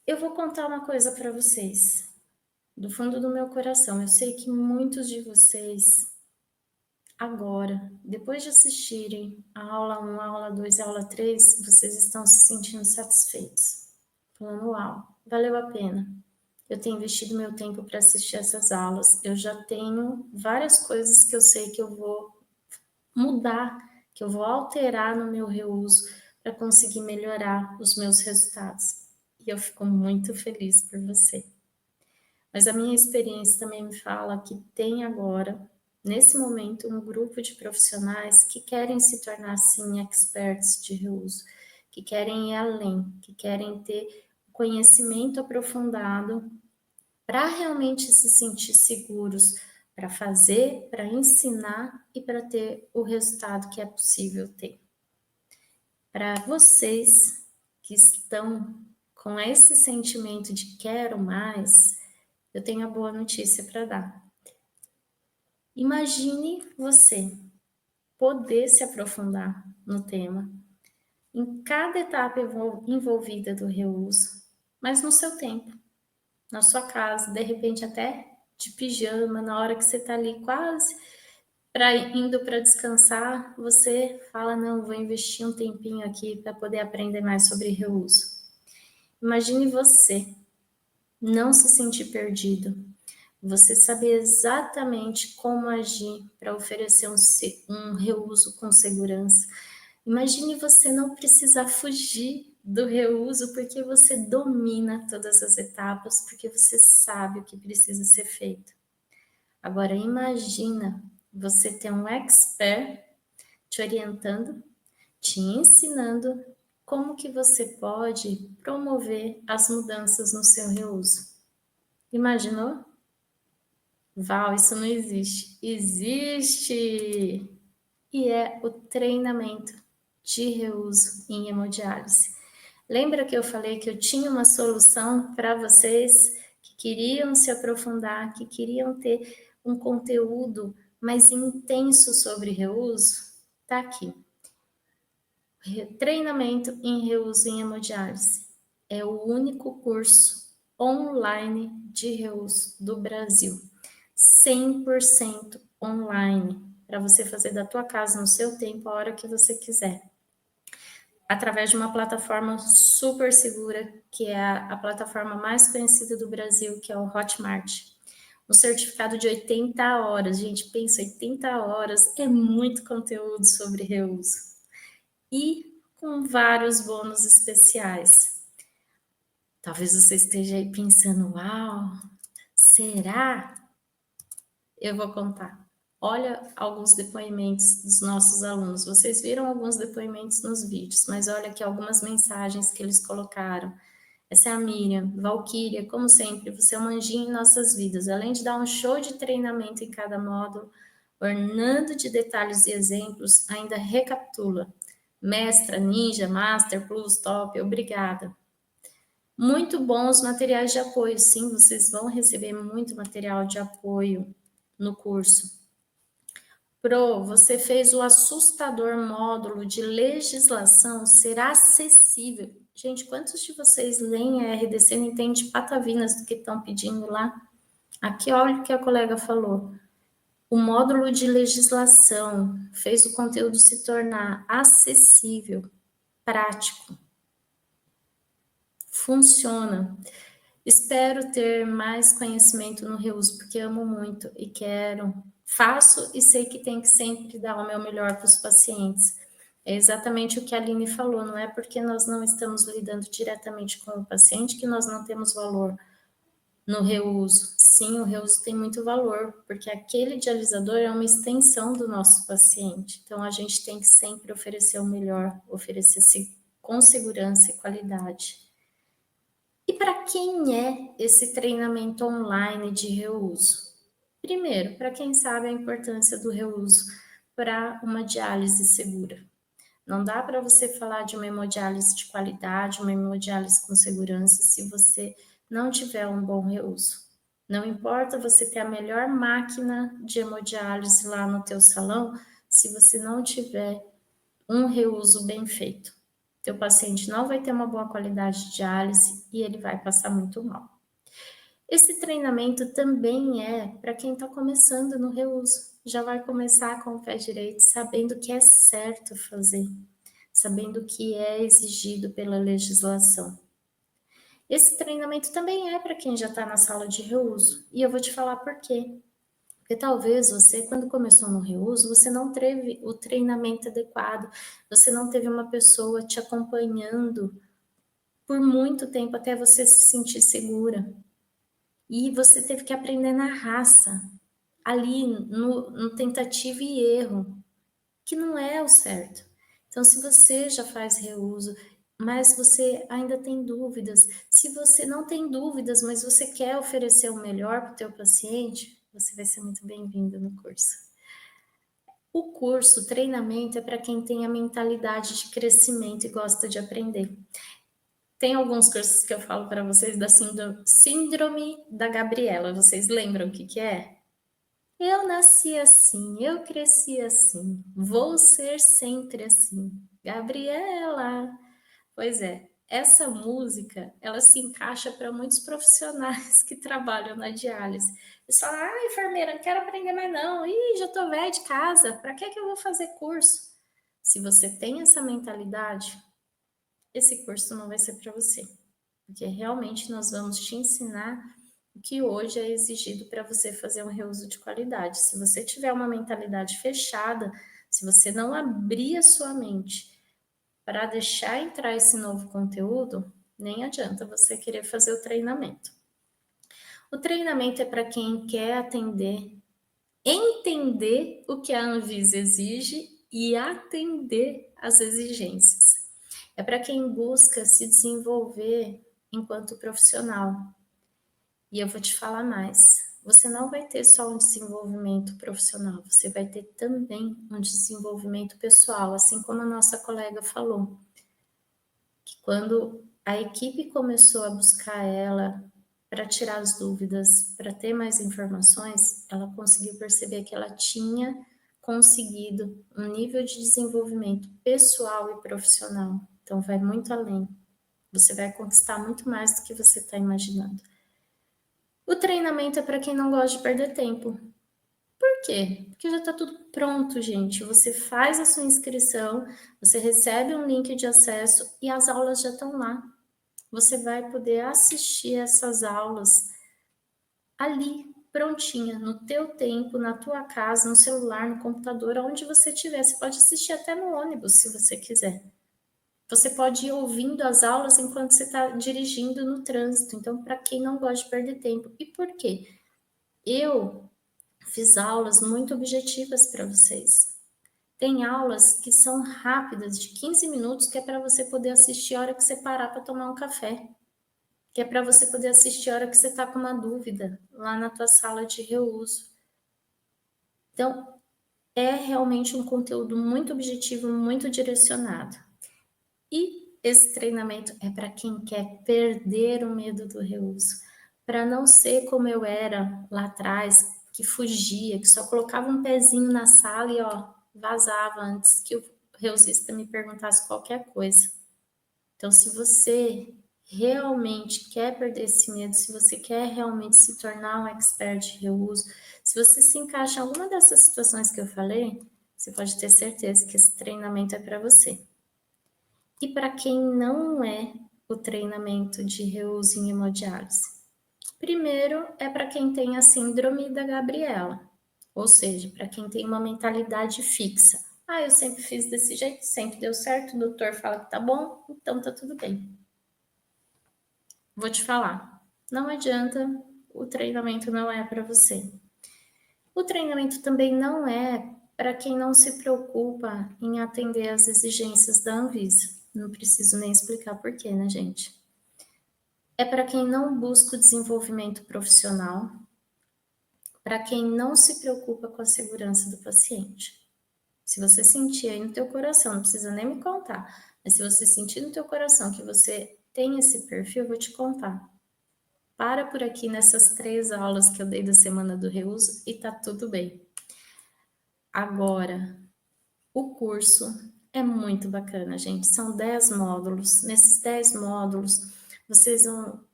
Eu vou contar uma coisa para vocês, do fundo do meu coração. Eu sei que muitos de vocês agora, depois de assistirem a aula 1, a aula 2 e a aula 3, vocês estão se sentindo satisfeitos. Falando, uau, valeu a pena. Eu tenho investido meu tempo para assistir essas aulas. Eu já tenho várias coisas que eu sei que eu vou mudar, que eu vou alterar no meu reuso para conseguir melhorar os meus resultados. E eu fico muito feliz por você. Mas a minha experiência também me fala que tem agora, nesse momento, um grupo de profissionais que querem se tornar, sim, experts de reuso, que querem ir além, que querem ter conhecimento aprofundado para realmente se sentir seguros, para fazer, para ensinar e para ter o resultado que é possível ter. Para vocês que estão com esse sentimento de quero mais, eu tenho a boa notícia para dar. Imagine você poder se aprofundar no tema, em cada etapa envolvida do reuso, mas no seu tempo, na sua casa, de repente até de pijama, na hora que você está ali quase indo para descansar, você fala, não, vou investir um tempinho aqui para poder aprender mais sobre reuso. Imagine você não se sentir perdido, você saber exatamente como agir para oferecer um reuso com segurança. Imagine você não precisar fugir do reuso porque você domina todas as etapas, porque você sabe o que precisa ser feito. Agora, imagina você ter um expert te orientando, te ensinando como que você pode promover as mudanças no seu reuso. Imaginou? Val, isso não existe. Existe! E é o treinamento de reuso em hemodiálise. Lembra que eu falei que eu tinha uma solução para vocês que queriam se aprofundar, que queriam ter um conteúdo mais intenso sobre reuso? Tá aqui. Treinamento em reuso em hemodiálise. É o único curso online de reuso do Brasil. 100% online, para você fazer da tua casa, no seu tempo, a hora que você quiser. Através de uma plataforma super segura, que é a plataforma mais conhecida do Brasil, que é o Hotmart. Um certificado de 80 horas, gente, pensa, 80 horas é muito conteúdo sobre reuso. E com vários bônus especiais. Talvez você esteja aí pensando, uau, será? Eu vou contar. Olha alguns depoimentos dos nossos alunos. Vocês viram alguns depoimentos nos vídeos, mas olha aqui algumas mensagens que eles colocaram. Essa é a Miriam. Valquíria, como sempre, você é um anjinho em nossas vidas. Além de dar um show de treinamento em cada módulo, ornando de detalhes e exemplos, ainda recapitula. Mestra, Ninja, Master, Plus, Top, obrigada. Muito bons materiais de apoio. Sim, vocês vão receber muito material de apoio no curso. Pro, você fez o assustador módulo de legislação, será acessível. Gente, quantos de vocês leem a RDC e não entendem patavinas do que estão pedindo lá? Aqui, olha o que a colega falou. O módulo de legislação fez o conteúdo se tornar acessível, prático. Funciona. Espero ter mais conhecimento no reuso, porque amo muito e quero, faço e sei que tem que sempre dar o meu melhor para os pacientes. É exatamente o que a Aline falou, não é porque nós não estamos lidando diretamente com o paciente que nós não temos valor no reuso. Sim, o reuso tem muito valor, porque aquele dialisador é uma extensão do nosso paciente. Então, a gente tem que sempre oferecer o melhor, oferecer com segurança e qualidade. E para quem é esse treinamento online de reuso? Primeiro, para quem sabe a importância do reuso para uma diálise segura. Não dá para você falar de uma hemodiálise de qualidade, uma hemodiálise com segurança, se você não tiver um bom reuso. Não importa você ter a melhor máquina de hemodiálise lá no teu salão, se você não tiver um reuso bem feito. Teu paciente não vai ter uma boa qualidade de diálise e ele vai passar muito mal. Esse treinamento também é para quem está começando no reuso. Já vai começar com o pé direito, sabendo que é certo fazer, sabendo que é exigido pela legislação. Esse treinamento também é para quem já está na sala de reuso, e eu vou te falar por quê. Porque talvez você, quando começou no reuso, você não teve o treinamento adequado, você não teve uma pessoa te acompanhando por muito tempo até você se sentir segura. E você teve que aprender na raça, ali no tentativa e erro, que não é o certo. Então, se você já faz reuso, mas você ainda tem dúvidas, se você não tem dúvidas, mas você quer oferecer o melhor para o teu paciente, você vai ser muito bem-vindo no curso. O curso, o treinamento, é para quem tem a mentalidade de crescimento e gosta de aprender. Tem alguns cursos que eu falo para vocês da síndrome da Gabriela. Vocês lembram o que é? Eu nasci assim, eu cresci assim, vou ser sempre assim. Gabriela. Pois é, essa música, ela se encaixa para muitos profissionais que trabalham na diálise. Eles falam, enfermeira, não quero aprender mais não. Ih, já tô velha de casa, para que eu vou fazer curso? Se você tem essa mentalidade, esse curso não vai ser para você, porque realmente nós vamos te ensinar o que hoje é exigido para você fazer um reuso de qualidade. Se você tiver uma mentalidade fechada, se você não abrir a sua mente para deixar entrar esse novo conteúdo, nem adianta você querer fazer o treinamento. O treinamento é para quem quer atender, entender o que a Anvisa exige e atender às exigências. É para quem busca se desenvolver enquanto profissional. E eu vou te falar mais. Você não vai ter só um desenvolvimento profissional, você vai ter também um desenvolvimento pessoal, assim como a nossa colega falou. Que quando a equipe começou a buscar ela para tirar as dúvidas, para ter mais informações, ela conseguiu perceber que ela tinha conseguido um nível de desenvolvimento pessoal e profissional. Então, vai muito além. Você vai conquistar muito mais do que você está imaginando. O treinamento é para quem não gosta de perder tempo. Por quê? Porque já está tudo pronto, gente. Você faz a sua inscrição, você recebe um link de acesso e as aulas já estão lá. Você vai poder assistir essas aulas ali, prontinha, no teu tempo, na tua casa, no celular, no computador, onde você estiver. Você pode assistir até no ônibus, se você quiser. Você pode ir ouvindo as aulas enquanto você está dirigindo no trânsito. Então, para quem não gosta de perder tempo. E por quê? Eu fiz aulas muito objetivas para vocês. Tem aulas que são rápidas, de 15 minutos, que é para você poder assistir a hora que você parar para tomar um café. Que é para você poder assistir a hora que você está com uma dúvida, lá na tua sala de reuso. Então, é realmente um conteúdo muito objetivo, muito direcionado. E esse treinamento é para quem quer perder o medo do reuso, para não ser como eu era lá atrás, que fugia, que só colocava um pezinho na sala e vazava antes que o reusista me perguntasse qualquer coisa. Então, se você realmente quer perder esse medo, se você quer realmente se tornar um expert de reuso, se você se encaixa em alguma dessas situações que eu falei, você pode ter certeza que esse treinamento é para você. E para quem não é o treinamento de reuso em hemodiálise, Primeiro é para quem tem a síndrome da Gabriela, ou seja, para quem tem uma mentalidade fixa. Ah, eu sempre fiz desse jeito, sempre deu certo, o doutor fala que tá bom, então tá tudo bem. Vou te falar, não adianta, o treinamento não é para você. O treinamento também não é para quem não se preocupa em atender às exigências da Anvisa. Não preciso nem explicar por quê, né, gente? É para quem não busca o desenvolvimento profissional, para quem não se preocupa com a segurança do paciente. Se você sentir aí no teu coração, não precisa nem me contar, mas se você sentir no teu coração que você tem esse perfil, eu vou te contar. Para por aqui nessas 3 aulas que eu dei da semana do reuso e tá tudo bem. Agora, o curso é muito bacana, gente. São 10 módulos. Nesses 10 módulos, vocês vão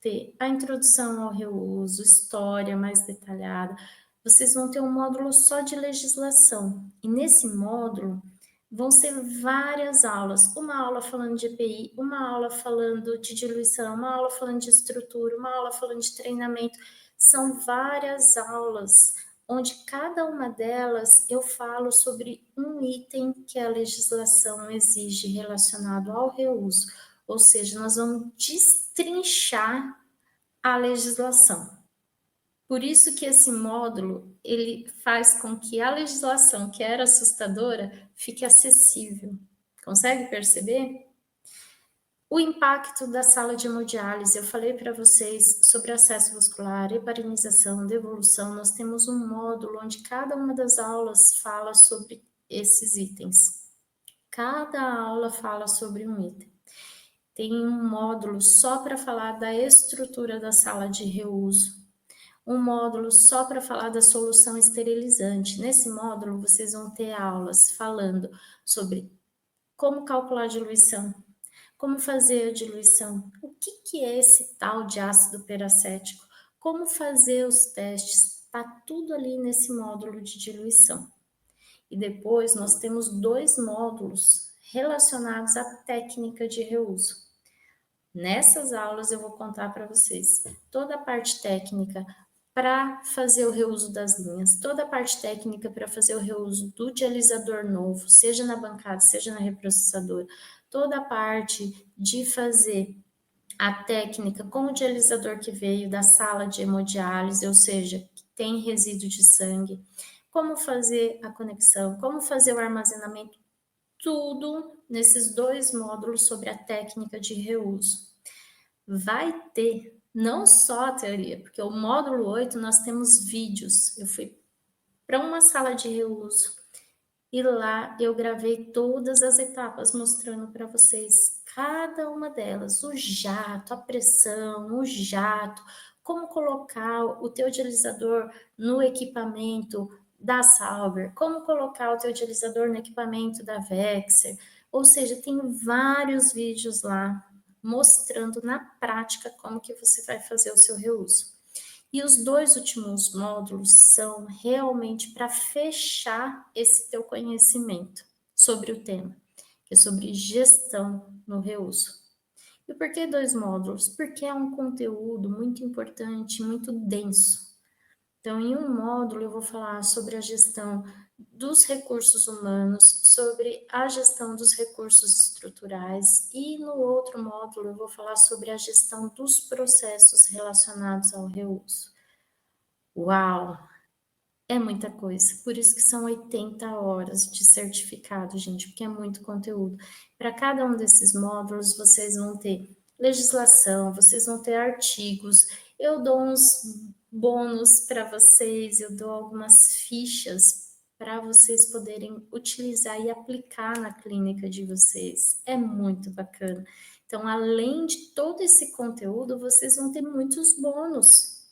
ter a introdução ao reuso, história mais detalhada. Vocês vão ter um módulo só de legislação. E nesse módulo vão ser várias aulas. Uma aula falando de EPI, uma aula falando de diluição, uma aula falando de estrutura, uma aula falando de treinamento. São várias aulas, onde cada uma delas eu falo sobre um item que a legislação exige relacionado ao reuso. Ou seja, nós vamos destrinchar a legislação. Por isso que esse módulo, ele faz com que a legislação, que era assustadora, fique acessível. Consegue perceber? O impacto da sala de hemodiálise, eu falei para vocês sobre acesso vascular, heparinização, devolução, nós temos um módulo onde cada uma das aulas fala sobre esses itens. Cada aula fala sobre um item. Tem um módulo só para falar da estrutura da sala de reuso, um módulo só para falar da solução esterilizante. Nesse módulo, vocês vão ter aulas falando sobre como calcular a diluição, como fazer a diluição, o que é esse tal de ácido peracético, como fazer os testes, está tudo ali nesse módulo de diluição. E depois nós temos 2 módulos relacionados à técnica de reuso. Nessas aulas eu vou contar para vocês toda a parte técnica para fazer o reuso das linhas, toda a parte técnica para fazer o reuso do dialisador novo, seja na bancada, seja na reprocessadora, toda a parte de fazer a técnica com o dialisador que veio da sala de hemodiálise, ou seja, que tem resíduo de sangue, como fazer a conexão, como fazer o armazenamento, tudo nesses 2 módulos sobre a técnica de reuso. Vai ter não só a teoria, porque o módulo 8 nós temos vídeos. Eu fui para uma sala de reuso e lá eu gravei todas as etapas mostrando para vocês cada uma delas, o jato, a pressão, o jato, como colocar o teu dialisador no equipamento da Sauber, como colocar o teu dialisador no equipamento da Vexer, ou seja, tem vários vídeos lá mostrando na prática como que você vai fazer o seu reuso. E os 2 últimos módulos são realmente para fechar esse teu conhecimento sobre o tema, que é sobre gestão no reuso. E por que 2 módulos? Porque é um conteúdo muito importante, muito denso. Então, em um módulo eu vou falar sobre a gestão dos recursos humanos, sobre a gestão dos recursos estruturais, e no outro módulo eu vou falar sobre a gestão dos processos relacionados ao reuso. Uau! É muita coisa, por isso que são 80 horas de certificado, gente, porque é muito conteúdo. Para cada um desses módulos, vocês vão ter legislação, vocês vão ter artigos, eu dou uns bônus para vocês, eu dou algumas fichas para vocês poderem utilizar e aplicar na clínica de vocês. É muito bacana. Então, além de todo esse conteúdo, vocês vão ter muitos bônus.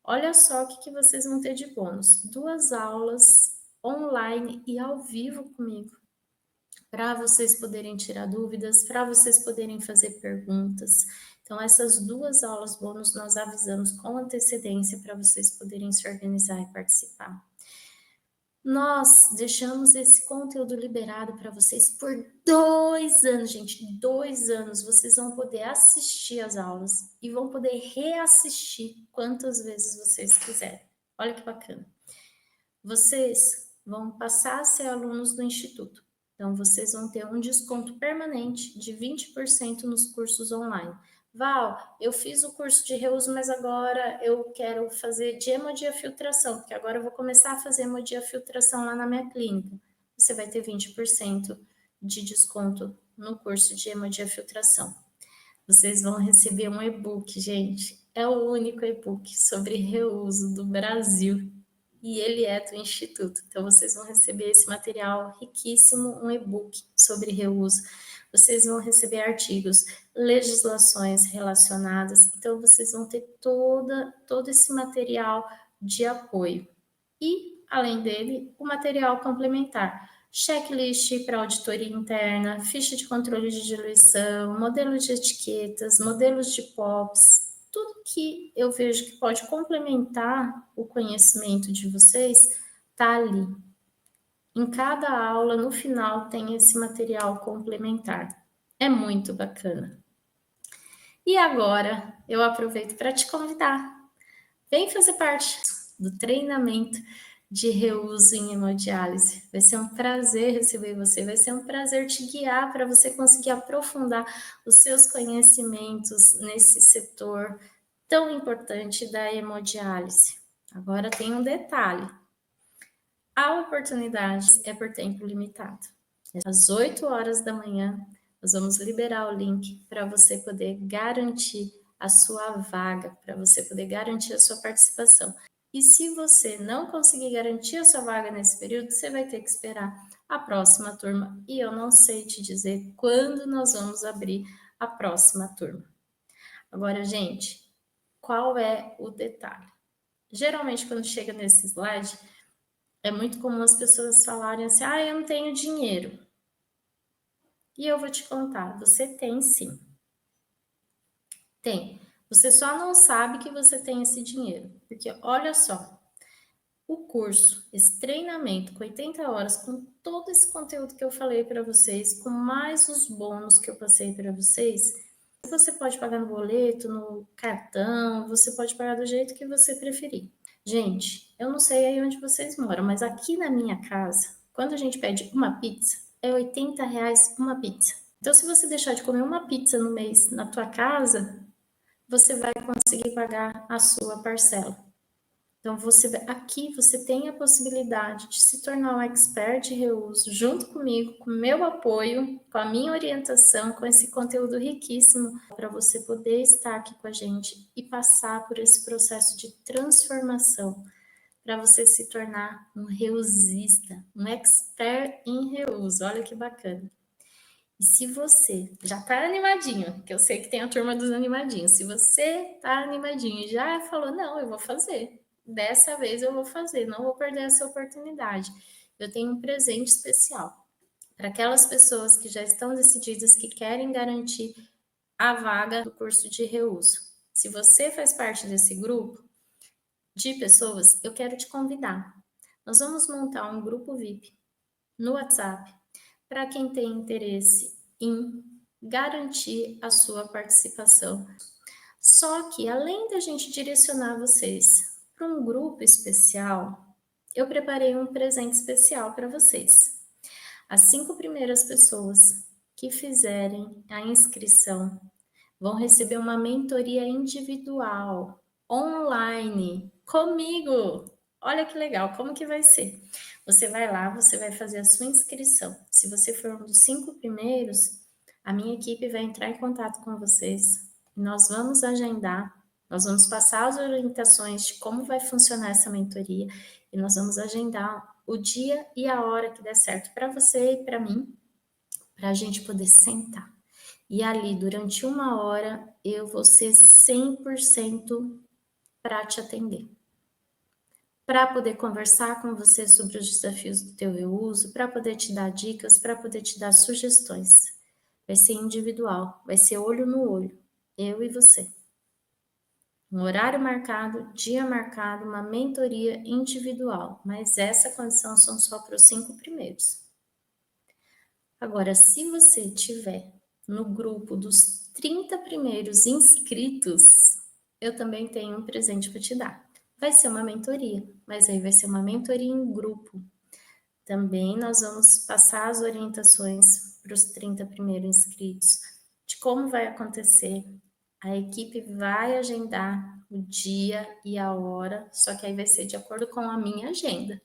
Olha só o que vocês vão ter de bônus. 2 aulas online e ao vivo comigo, para vocês poderem tirar dúvidas, para vocês poderem fazer perguntas. Então, essas 2 aulas bônus nós avisamos com antecedência para vocês poderem se organizar e participar. Nós deixamos esse conteúdo liberado para vocês por 2 anos, gente. 2 anos. Vocês vão poder assistir as aulas e vão poder reassistir quantas vezes vocês quiserem. Olha que bacana. Vocês vão passar a ser alunos do Instituto. Então, vocês vão ter um desconto permanente de 20% nos cursos online. Val, eu fiz o curso de reuso, mas agora eu quero fazer de hemodiafiltração, porque agora eu vou começar a fazer hemodiafiltração lá na minha clínica. Você vai ter 20% de desconto no curso de hemodiafiltração. Vocês vão receber um e-book, gente. É o único e-book sobre reuso do Brasil. E ele é do Instituto. Então, vocês vão receber esse material riquíssimo, um e-book sobre reuso. Vocês vão receber artigos, legislações relacionadas. Então, vocês vão ter todo esse material de apoio. E, além dele, o material complementar. Checklist para auditoria interna, ficha de controle de diluição, modelo de etiquetas, modelos de POPs, tudo que eu vejo que pode complementar o conhecimento de vocês está ali. Em cada aula, no final, tem esse material complementar. É muito bacana. E agora, eu aproveito para te convidar. Vem fazer parte do treinamento de reuso em hemodiálise. Vai ser um prazer receber você, vai ser um prazer te guiar para você conseguir aprofundar os seus conhecimentos nesse setor tão importante da hemodiálise. Agora tem um detalhe. A oportunidade é por tempo limitado. Às 8 horas da manhã, nós vamos liberar o link para você poder garantir a sua vaga, para você poder garantir a sua participação. E se você não conseguir garantir a sua vaga nesse período, você vai ter que esperar a próxima turma. E eu não sei te dizer quando nós vamos abrir a próxima turma. Agora, gente, qual é o detalhe? Geralmente, quando chega nesse slide, é muito comum as pessoas falarem assim, eu não tenho dinheiro. E eu vou te contar, você tem sim. Tem. Você só não sabe que você tem esse dinheiro. Porque, olha só, o curso, esse treinamento com 80 horas, com todo esse conteúdo que eu falei para vocês, com mais os bônus que eu passei para vocês, você pode pagar no boleto, no cartão, você pode pagar do jeito que você preferir. Gente, eu não sei aí onde vocês moram, mas aqui na minha casa, quando a gente pede uma pizza, é R$80 uma pizza. Então, se você deixar de comer uma pizza no mês na tua casa, você vai conseguir pagar a sua parcela. Então, aqui você tem a possibilidade de se tornar um expert de reuso junto comigo, com o meu apoio, com a minha orientação, com esse conteúdo riquíssimo, para você poder estar aqui com a gente e passar por esse processo de transformação, para você se tornar um reusista, um expert em reuso. Olha que bacana. E se você já está animadinho, que eu sei que tem a turma dos animadinhos, se você está animadinho e já falou, não, eu vou fazer, dessa vez eu vou fazer, não vou perder essa oportunidade. Eu tenho um presente especial para aquelas pessoas que já estão decididas, que querem garantir a vaga do curso de reuso. Se você faz parte desse grupo de pessoas, eu quero te convidar. Nós vamos montar um grupo VIP no WhatsApp para quem tem interesse em garantir a sua participação. Só que, além da gente direcionar vocês para um grupo especial, eu preparei um presente especial para vocês. As 5 primeiras pessoas que fizerem a inscrição vão receber uma mentoria individual, online, comigo. Olha que legal, como que vai ser? Você vai lá, você vai fazer a sua inscrição. Se você for um dos 5 primeiros, a minha equipe vai entrar em contato com vocês. Nós vamos agendar, nós vamos passar as orientações de como vai funcionar essa mentoria e nós vamos agendar o dia e a hora que der certo para você e para mim, para a gente poder sentar. E ali, durante 1 hora, eu vou ser 100% para te atender. Para poder conversar com você sobre os desafios do teu reuso, para poder te dar dicas, para poder te dar sugestões. Vai ser individual, vai ser olho no olho, eu e você. Um horário marcado, dia marcado, uma mentoria individual, mas essa condição são só para os 5 primeiros. Agora, se você tiver no grupo dos 30 primeiros inscritos, eu também tenho um presente para te dar. Vai ser uma mentoria, mas aí vai ser uma mentoria em grupo. Também nós vamos passar as orientações para os 30 primeiros inscritos de como vai acontecer. A equipe vai agendar o dia e a hora, só que aí vai ser de acordo com a minha agenda.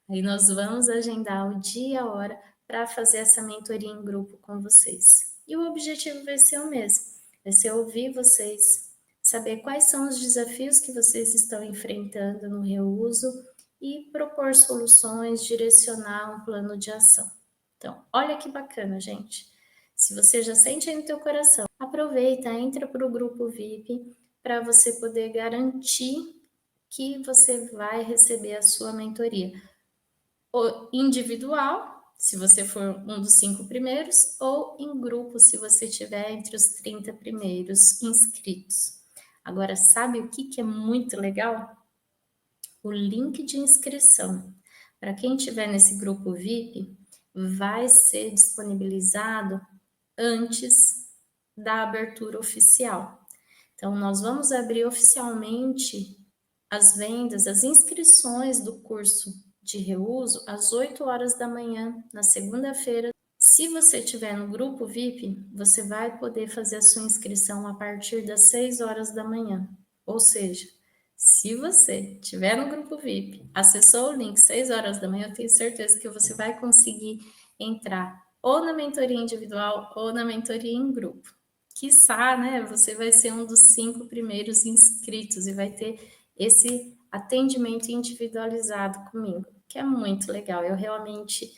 Aí nós vamos agendar o dia e a hora para fazer essa mentoria em grupo com vocês. E o objetivo vai ser o mesmo, vai ser ouvir vocês, saber quais são os desafios que vocês estão enfrentando no reuso e propor soluções, direcionar um plano de ação. Então, olha que bacana, gente. Se você já sente aí no teu coração, aproveita, entra para o grupo VIP para você poder garantir que você vai receber a sua mentoria. Ou individual, se você for um dos 5 primeiros, ou em grupo, se você estiver entre os 30 primeiros inscritos. Agora, sabe o que é muito legal? O link de inscrição. Para quem estiver nesse grupo VIP, vai ser disponibilizado antes da abertura oficial. Então, nós vamos abrir oficialmente as vendas, as inscrições do curso de reuso às 8 horas da manhã, na segunda-feira. Se você estiver no grupo VIP, você vai poder fazer a sua inscrição a partir das 6 horas da manhã. Ou seja, se você estiver no grupo VIP, acessou o link 6 horas da manhã, eu tenho certeza que você vai conseguir entrar ou na mentoria individual ou na mentoria em grupo. Quiçá, né, você vai ser um dos 5 primeiros inscritos e vai ter esse atendimento individualizado comigo, que é muito legal. Eu realmente,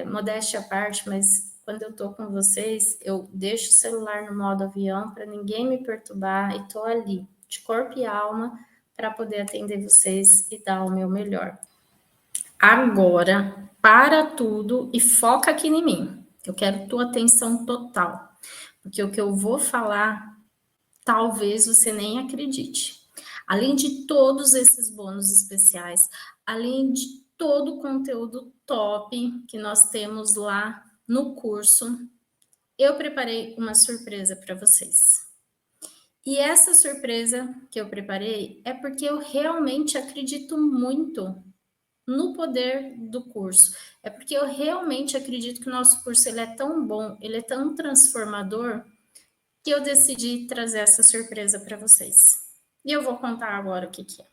modéstia à parte, mas quando eu tô com vocês, eu deixo o celular no modo avião para ninguém me perturbar e tô ali, de corpo e alma, para poder atender vocês e dar o meu melhor. Agora, para tudo e foca aqui em mim. Eu quero tua atenção total, porque o que eu vou falar, talvez você nem acredite. Além de todos esses bônus especiais, além de todo o conteúdo top que nós temos lá no curso, eu preparei uma surpresa para vocês. E essa surpresa que eu preparei é porque eu realmente acredito muito no poder do curso. É porque eu realmente acredito que o nosso curso ele é tão bom, ele é tão transformador, que eu decidi trazer essa surpresa para vocês. E eu vou contar agora o que é.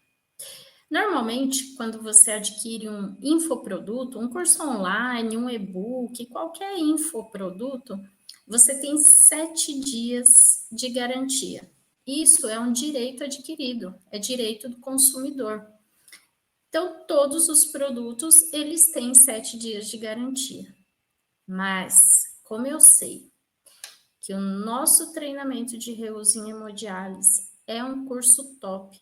Normalmente, quando você adquire um infoproduto, um curso online, um e-book, qualquer infoproduto, você tem 7 dias de garantia. Isso é um direito adquirido, é direito do consumidor. Então, todos os produtos, eles têm 7 dias de garantia. Mas, como eu sei que o nosso treinamento de reuso em hemodiálise é um curso top,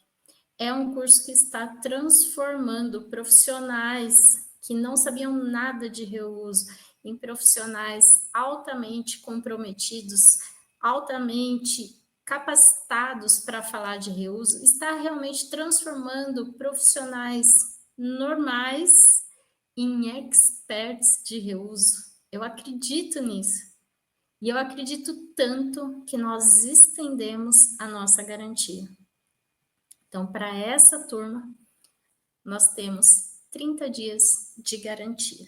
é um curso que está transformando profissionais que não sabiam nada de reuso em profissionais altamente comprometidos, altamente capacitados para falar de reuso, está realmente transformando profissionais normais em experts de reuso. Eu acredito nisso. E eu acredito tanto que nós estendemos a nossa garantia. Então, para essa turma, nós temos 30 dias de garantia.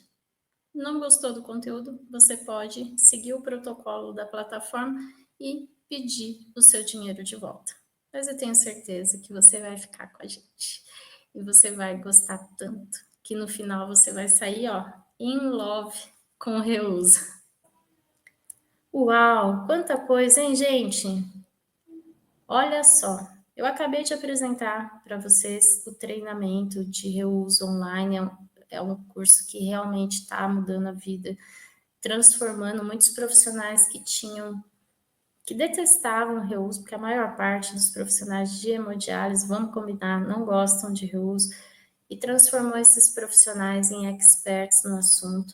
Não gostou do conteúdo? Você pode seguir o protocolo da plataforma e pedir o seu dinheiro de volta. Mas eu tenho certeza que você vai ficar com a gente. E você vai gostar tanto que no final você vai sair, ó, in love com o reuso. Uau, quanta coisa, hein, gente? Olha só, eu acabei de apresentar para vocês o treinamento de reuso online. É um curso que realmente está mudando a vida, transformando muitos profissionais que detestavam reuso, porque a maior parte dos profissionais de hemodiálise, vamos combinar, não gostam de reuso, e transformou esses profissionais em experts no assunto.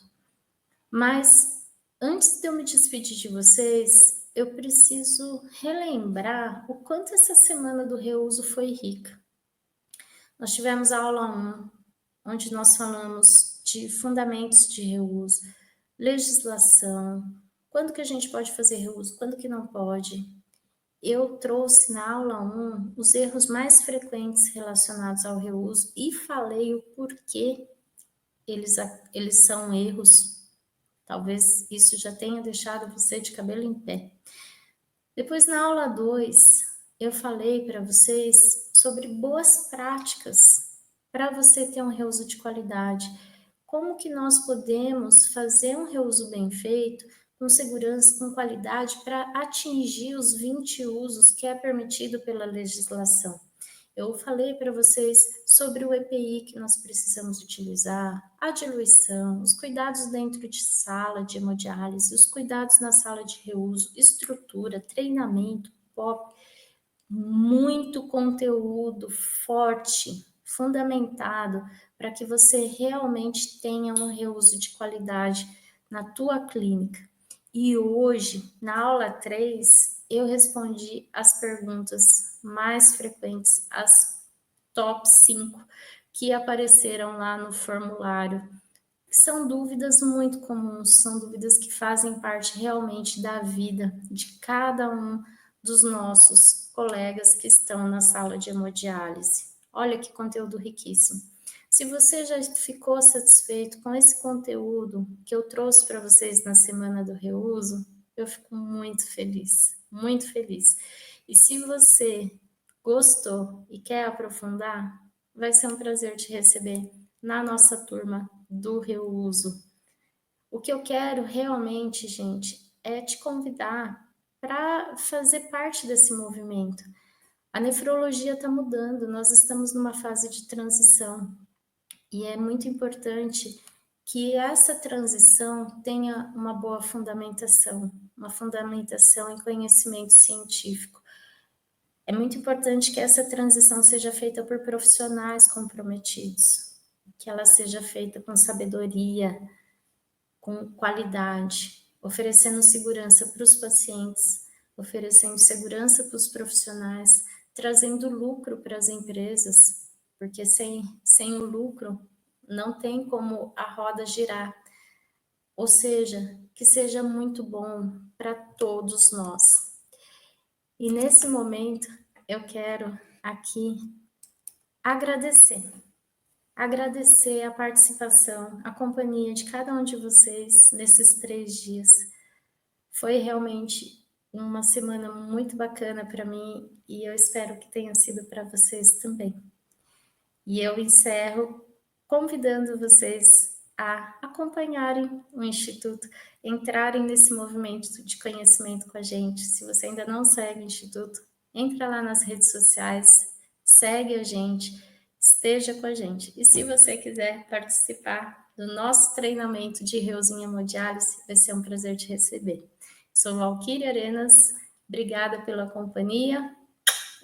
Mas antes de eu me despedir de vocês, eu preciso relembrar o quanto essa semana do reuso foi rica. Nós tivemos a aula 1, onde nós falamos de fundamentos de reuso, legislação, quando que a gente pode fazer reuso, quando que não pode. Eu trouxe na aula 1 os erros mais frequentes relacionados ao reuso e falei o porquê eles são erros. Talvez isso já tenha deixado você de cabelo em pé. Depois, na aula 2, eu falei para vocês sobre boas práticas para você ter um reuso de qualidade. Como que nós podemos fazer um reuso bem feito, com segurança, com qualidade, para atingir os 20 usos que é permitido pela legislação. Eu falei para vocês sobre o EPI que nós precisamos utilizar, a diluição, os cuidados dentro de sala de hemodiálise, os cuidados na sala de reuso, estrutura, treinamento, POP, muito conteúdo forte, fundamentado, para que você realmente tenha um reuso de qualidade na tua clínica. E hoje, na aula 3, eu respondi as perguntas mais frequentes, as top 5 que apareceram lá no formulário. São dúvidas muito comuns, são dúvidas que fazem parte realmente da vida de cada um dos nossos colegas que estão na sala de hemodiálise. Olha que conteúdo riquíssimo. Se você já ficou satisfeito com esse conteúdo que eu trouxe para vocês na Semana do Reuso, eu fico muito feliz, muito feliz. E se você gostou e quer aprofundar, vai ser um prazer te receber na nossa turma do Reuso. O que eu quero realmente, gente, é te convidar para fazer parte desse movimento. A nefrologia está mudando, nós estamos numa fase de transição. E é muito importante que essa transição tenha uma boa fundamentação, uma fundamentação em conhecimento científico. É muito importante que essa transição seja feita por profissionais comprometidos, que ela seja feita com sabedoria, com qualidade, oferecendo segurança para os pacientes, oferecendo segurança para os profissionais, trazendo lucro para as empresas, porque sem o lucro não tem como a roda girar. Ou seja, que seja muito bom para todos nós. E nesse momento, eu quero aqui agradecer a participação, a companhia de cada um de vocês nesses 3 dias. Foi realmente uma semana muito bacana para mim e eu espero que tenha sido para vocês também. E eu encerro convidando vocês a acompanharem o Instituto, entrarem nesse movimento de conhecimento com a gente. Se você ainda não segue o Instituto, entra lá nas redes sociais, segue a gente, esteja com a gente. E se você quiser participar do nosso treinamento de Reuso em Hemodiálise, vai ser um prazer te receber. Sou Valquíria Arenas, obrigada pela companhia,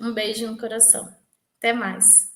um beijo no coração. Até mais!